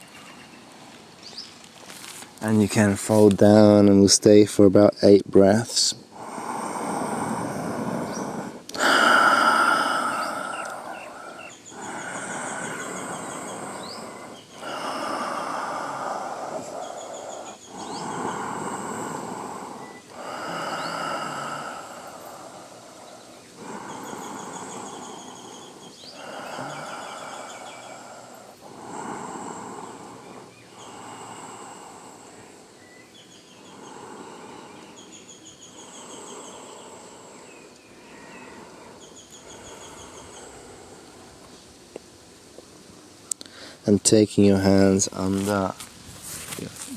And you can fold down, and we'll stay for about 8 breaths. And taking your hands under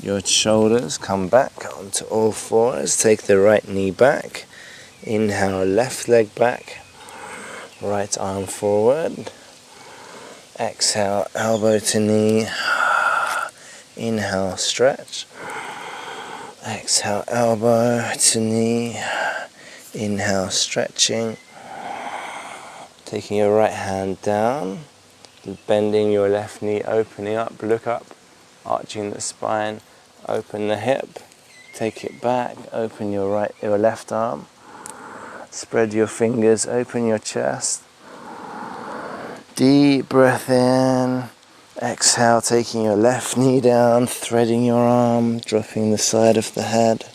your shoulders, come back onto all fours, take the right knee back, inhale, left leg back, right arm forward, exhale, elbow to knee, inhale, stretch, exhale, elbow to knee, inhale, stretching, taking your right hand down, bending your left knee, opening up, look up, arching the spine, open the hip, take it back, open your left arm, spread your fingers, open your chest, deep breath in, exhale, taking your left knee down, threading your arm, dropping the side of the head,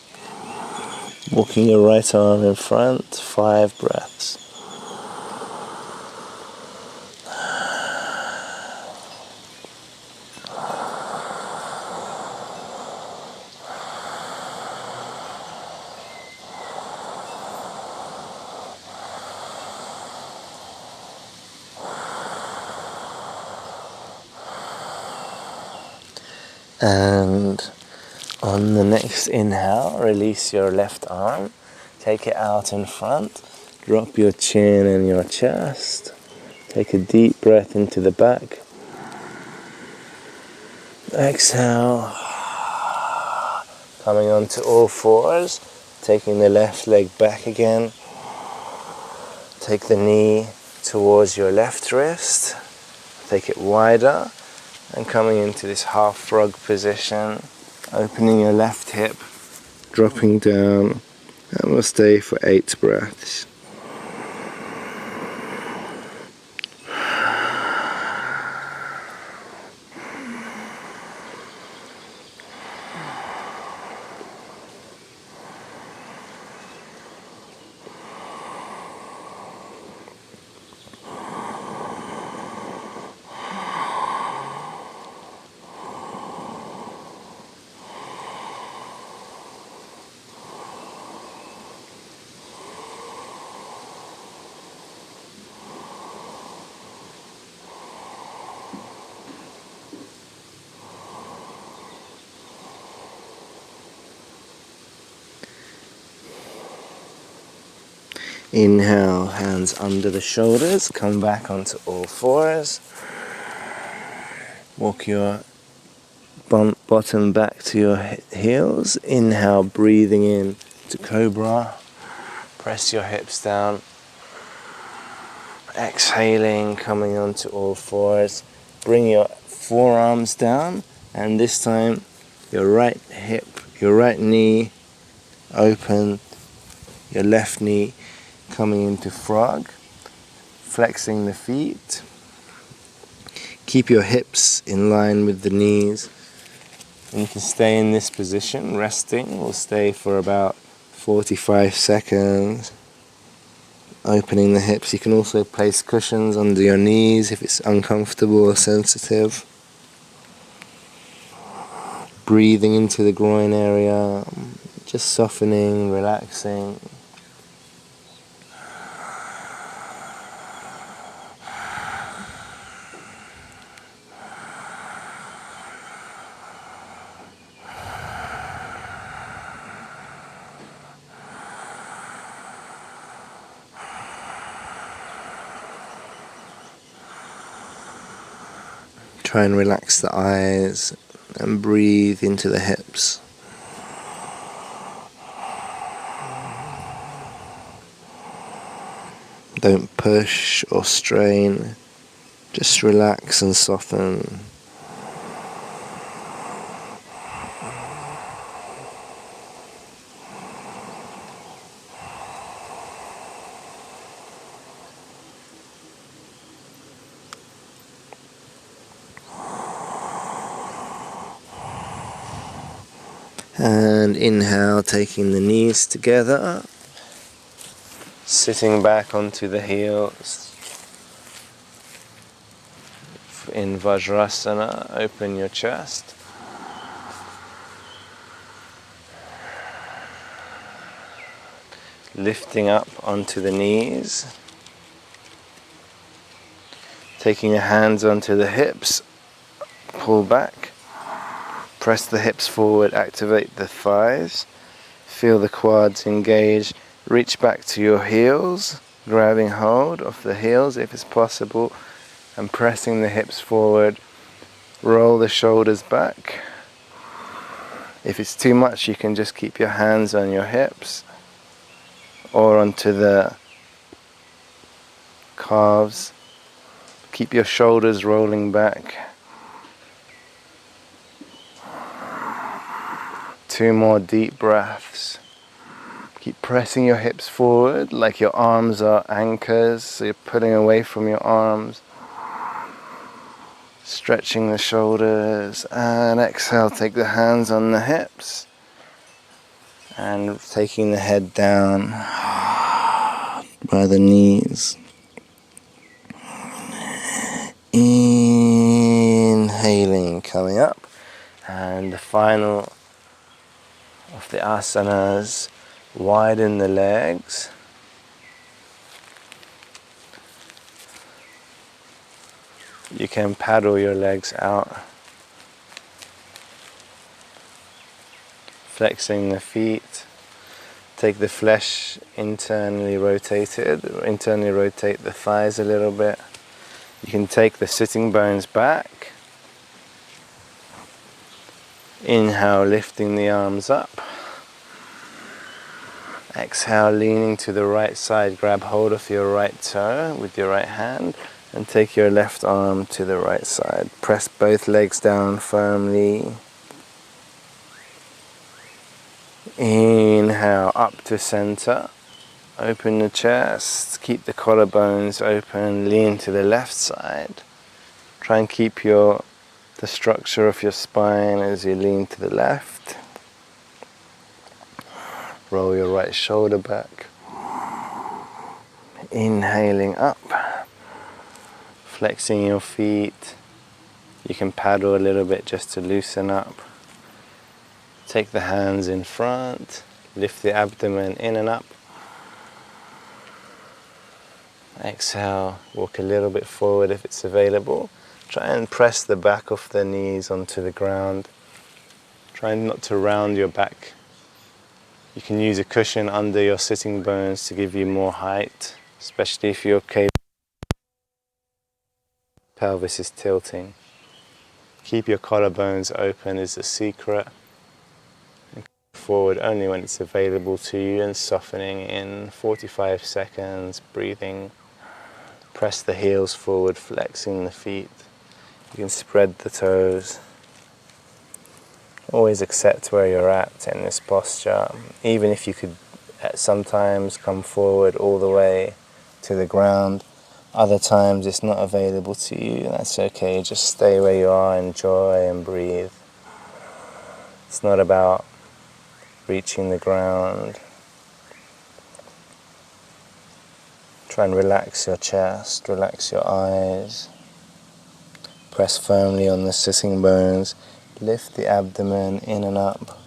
walking your right arm in front, 5 breaths. And on the next inhale, release your left arm, take it out in front, drop your chin and your chest, take a deep breath into the back, exhale, coming onto all fours, taking the left leg back again, take the knee towards your left wrist, take it wider, and coming into this half frog position, opening your left hip, dropping down, And we'll stay for 8 breaths. Inhale, hands under the shoulders, come back onto all fours. Walk your bottom back to your heels. Inhale, breathing in to cobra. Press your hips down. Exhaling, coming onto all fours. Bring your forearms down, and this time your right hip, your right knee open, your left knee coming into frog, flexing the feet. Keep your hips in line with the knees. And you can stay in this position, resting. We'll stay for about 45 seconds. Opening the hips. You can also place cushions under your knees if it's uncomfortable or sensitive. Breathing into the groin area, just softening, relaxing. Try and relax the eyes and breathe into the hips. Don't push or strain, just relax and soften. And inhale, taking the knees together, sitting back onto the heels. In Vajrasana, open your chest. Lifting up onto the knees. Taking your hands onto the hips, pull back. Press the hips forward, activate the thighs. Feel the quads engage. Reach back to your heels, grabbing hold of the heels if it's possible, and pressing the hips forward. Roll the shoulders back. If it's too much, you can just keep your hands on your hips or onto the calves. Keep your shoulders rolling back. 2 more deep breaths. Keep pressing your hips forward like your arms are anchors, so you're pulling away from your arms. Stretching the shoulders, and exhale, take the hands on the hips and taking the head down by the knees. Inhaling, coming up, and the final of the asanas, widen the legs. You can paddle your legs out, flexing the feet. Take the flesh internally rotated, internally rotate the thighs a little bit. You can take the sitting bones back. Inhale, lifting the arms up. Exhale, leaning to the right side, grab hold of your right toe with your right hand and take your left arm to the right side. Press both legs down firmly. Inhale up to center. Open the chest, keep the collarbones open, lean to the left side. Try and keep the structure of your spine as you lean to the left. Roll your right shoulder back. Inhaling up, flexing your feet. You can paddle a little bit just to loosen up. Take the hands in front, lift the abdomen in and up. Exhale, walk a little bit forward if it's available. Try and press the back of the knees onto the ground. Try not to round your back. You can use a cushion under your sitting bones to give you more height, especially if your pelvis is tilting. Keep your collarbones open is the secret. And forward only when it's available to you, and softening in 45 seconds, breathing. Press the heels forward, flexing the feet. You can spread the toes. Always accept where you're at in this posture. Even if you could sometimes come forward all the way to the ground, other times it's not available to you. That's okay. Just stay where you are, enjoy and breathe. It's not about reaching the ground. Try and relax your chest, relax your eyes. Press firmly on the sitting bones. Lift the abdomen in and up.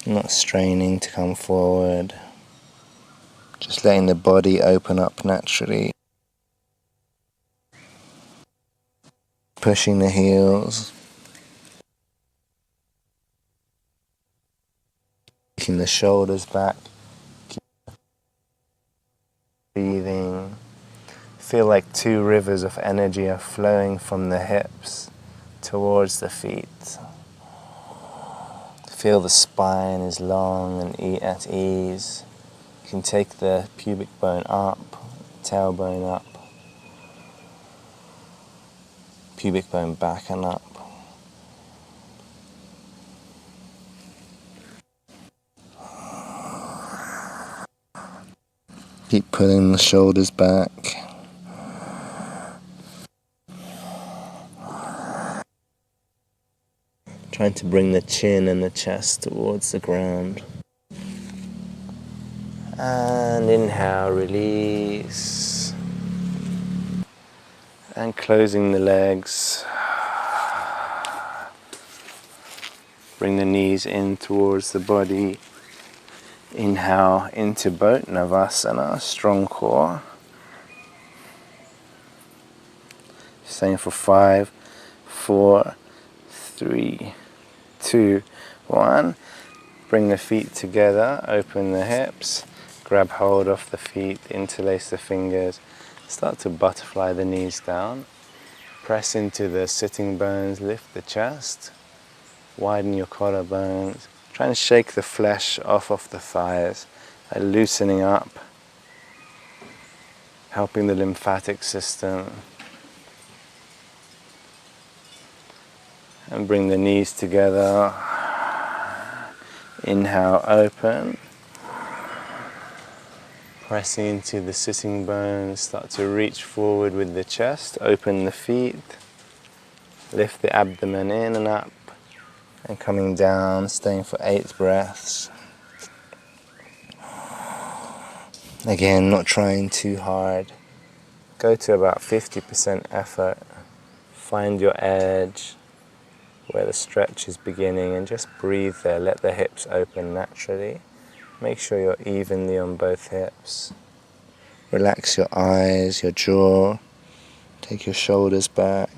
Not straining to come forward. Just letting the body open up naturally. Pushing the heels. Taking the shoulders back. Breathing. Feel like two rivers of energy are flowing from the hips towards the feet. Feel the spine is long and at ease. You can take the pubic bone up, tailbone up, pubic bone back and up. Keep pulling the shoulders back. Trying to bring the chin and the chest towards the ground. And inhale, release. And closing the legs. Bring the knees in towards the body. Inhale into boat, Navasana, strong core. Staying for 5, 4, 3, 2, 1. Bring the feet together, open the hips, grab hold of the feet, interlace the fingers, start to butterfly the knees down. Press into the sitting bones, lift the chest, widen your collarbones. Try and shake the flesh off of the thighs by loosening up, helping the lymphatic system. And bring the knees together. Inhale, open. Pressing into the sitting bones, start to reach forward with the chest, open the feet, lift the abdomen in and up, and coming down, staying for 8 breaths. Again, not trying too hard. Go to about 50% effort. Find your edge, where the stretch is beginning, and just breathe there. Let the hips open naturally. Make sure you're evenly on both hips. Relax your eyes, your jaw. Take your shoulders back.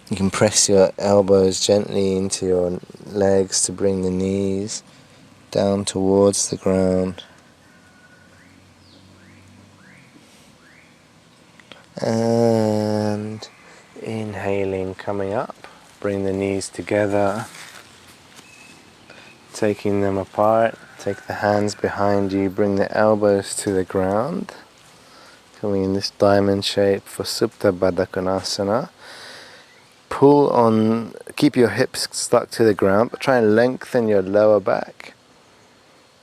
You can press your elbows gently into your legs to bring the knees down towards the ground. And inhaling, coming up. Bring the knees together. Taking them apart. Take the hands behind you. Bring the elbows to the ground. Coming in this diamond shape for Supta Baddha Konasana. keep your hips stuck to the ground, but try and lengthen your lower back.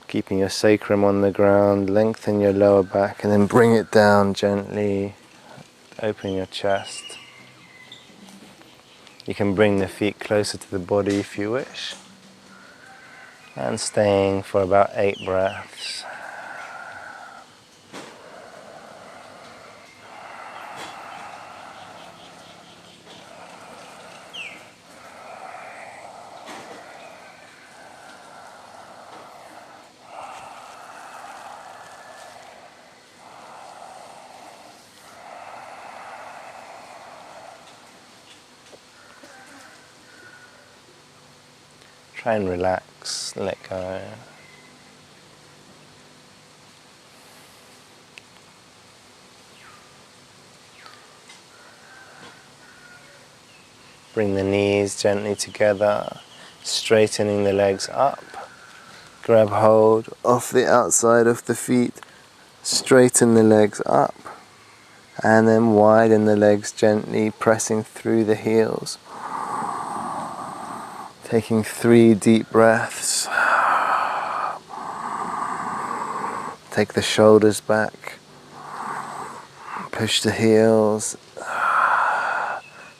Keeping your sacrum on the ground, lengthen your lower back, and then bring it down gently. Open your chest. You can bring the feet closer to the body if you wish. And staying for about 8 breaths. Try and relax, let go. Bring the knees gently together, straightening the legs up. Grab hold of the outside of the feet, straighten the legs up, and then widen the legs gently, pressing through the heels. Taking 3 deep breaths. Take the shoulders back. Push the heels.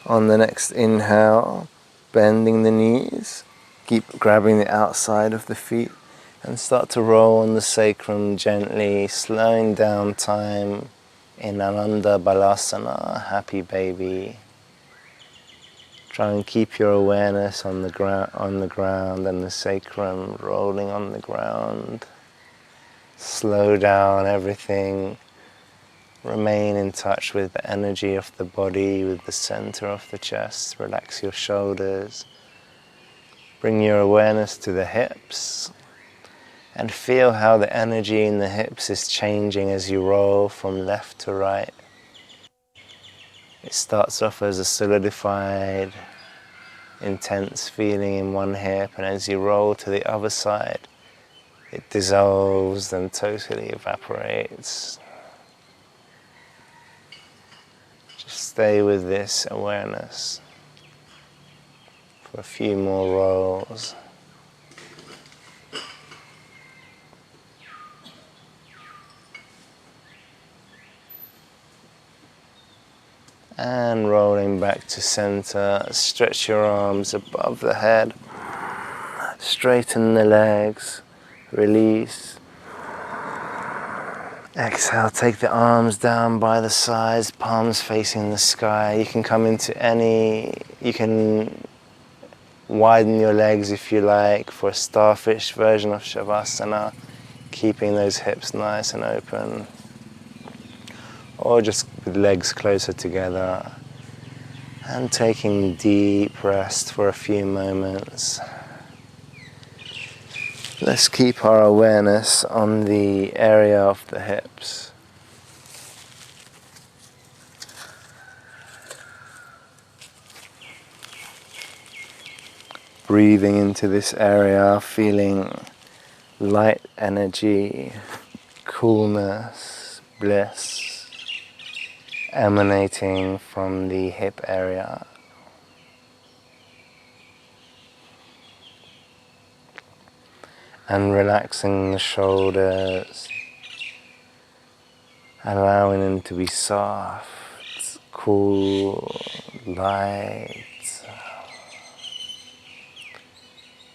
On the next inhale, bending the knees. Keep grabbing the outside of the feet and start to roll on the sacrum gently, slowing down time in Ananda Balasana, happy baby. Try and keep your awareness on the ground and the sacrum rolling on the ground. Slow down everything. Remain in touch with the energy of the body, with the center of the chest. Relax your shoulders. Bring your awareness to the hips and feel how the energy in the hips is changing as you roll from left to right. It starts off as a solidified, intense feeling in one hip, and as you roll to the other side, it dissolves and totally evaporates. Just stay with this awareness for a few more rolls. And rolling back to center, stretch your arms above the head, straighten the legs, release. Exhale, take the arms down by the sides, palms facing the sky. You can come into you can widen your legs if you like for a starfish version of Shavasana, keeping those hips nice and open. Or just with legs closer together and taking deep rest for a few moments. Let's keep our awareness on the area of the hips. Breathing into this area, feeling light energy, coolness, bliss emanating from the hip area. And relaxing the shoulders, allowing them to be soft, cool, light.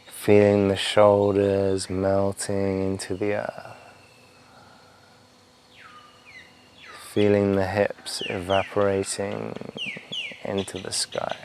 Feeling the shoulders melting into the earth. Feeling the hips evaporating into the sky.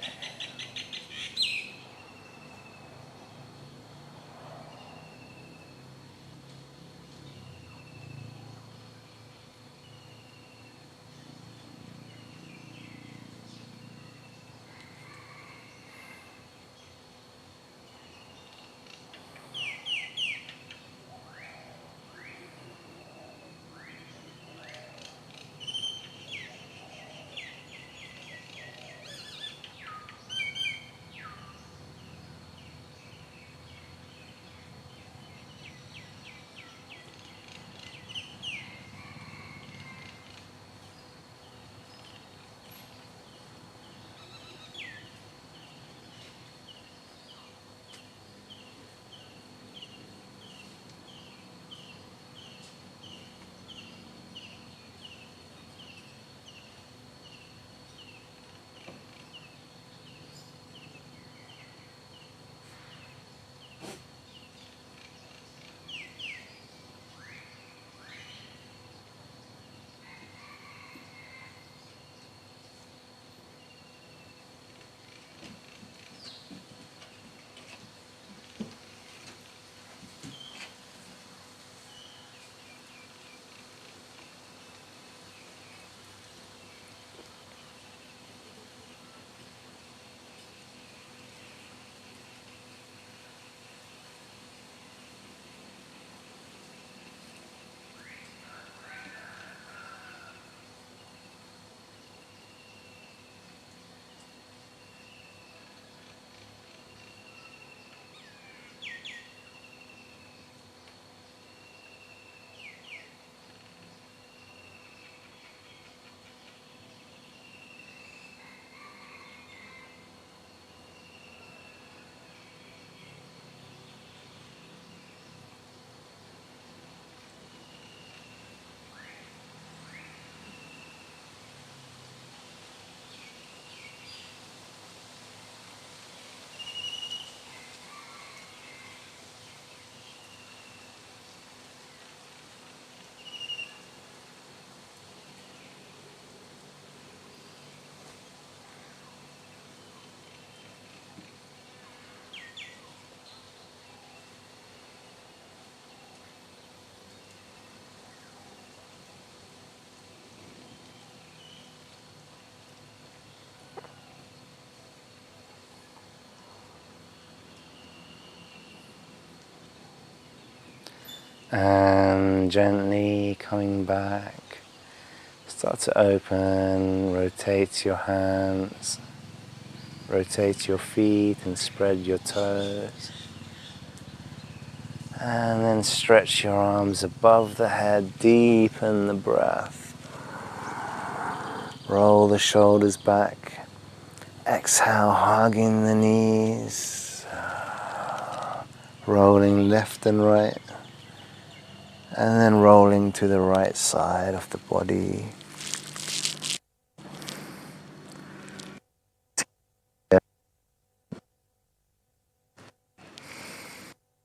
And gently coming back, start to open, rotate your hands, rotate your feet and spread your toes. And then stretch your arms above the head, deepen the breath. Roll the shoulders back. Exhale, hugging the knees. Rolling left and right. And then rolling to the right side of the body.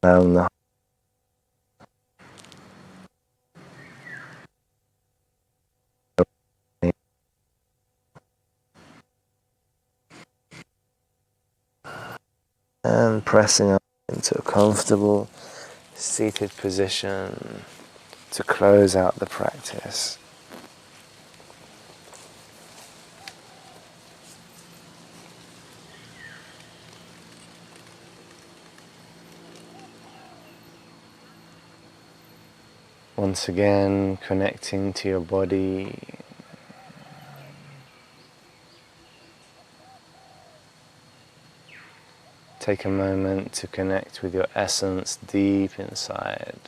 Down the and pressing up into a comfortable seated position to close out the practice. Once again, connecting to your body. Take a moment to connect with your essence deep inside.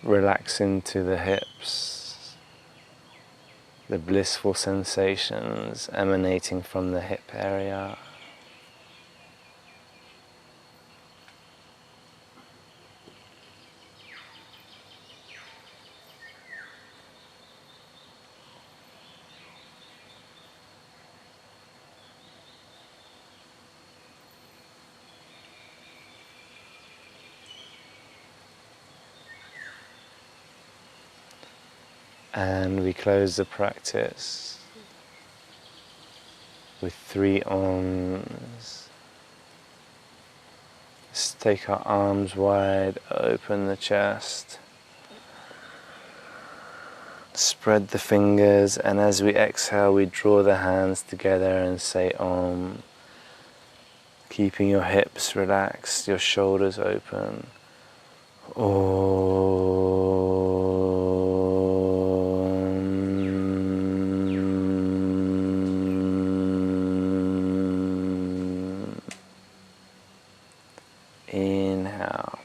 Relax into the hips, the blissful sensations emanating from the hip area. And we close the practice with 3 Oms. Let's take our arms wide, open the chest, spread the fingers, and as we exhale we draw the hands together and say Om, keeping your hips relaxed, your shoulders open. Inhale.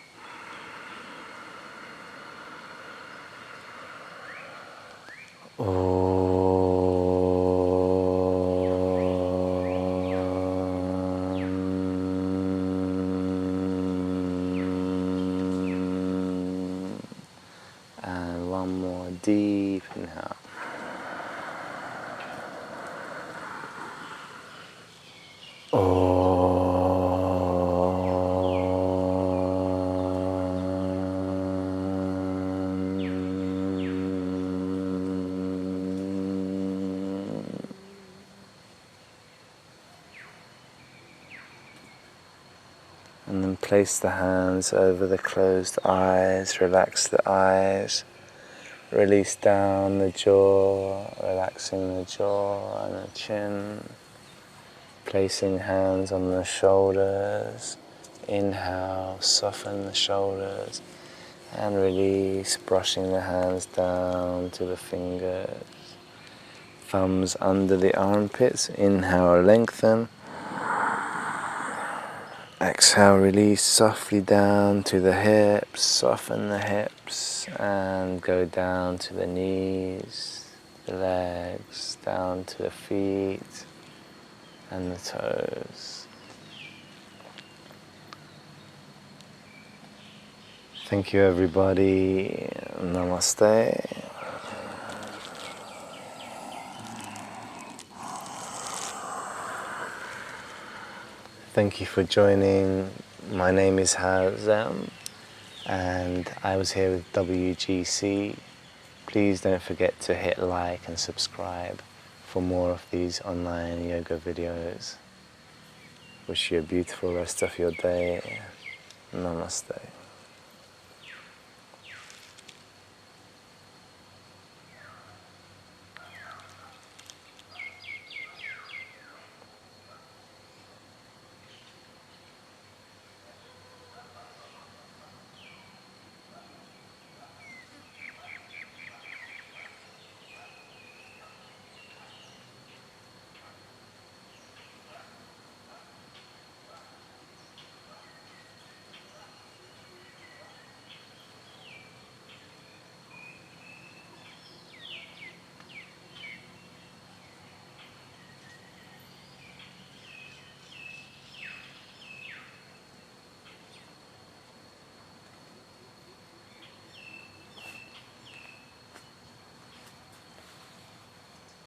And one more deep inhale. And then place the hands over the closed eyes, relax the eyes, release down the jaw, relaxing the jaw and the chin, placing hands on the shoulders. Inhale, soften the shoulders and release, brushing the hands down to the fingers. Thumbs under the armpits, inhale, lengthen. Exhale, release softly down to the hips, soften the hips and go down to the knees, the legs, down to the feet and the toes. Thank you everybody. Namaste. Thank you for joining. My name is Hazam and I was here with WGC. Please don't forget to hit like and subscribe for more of these online yoga videos. Wish you a beautiful rest of your day. Namaste.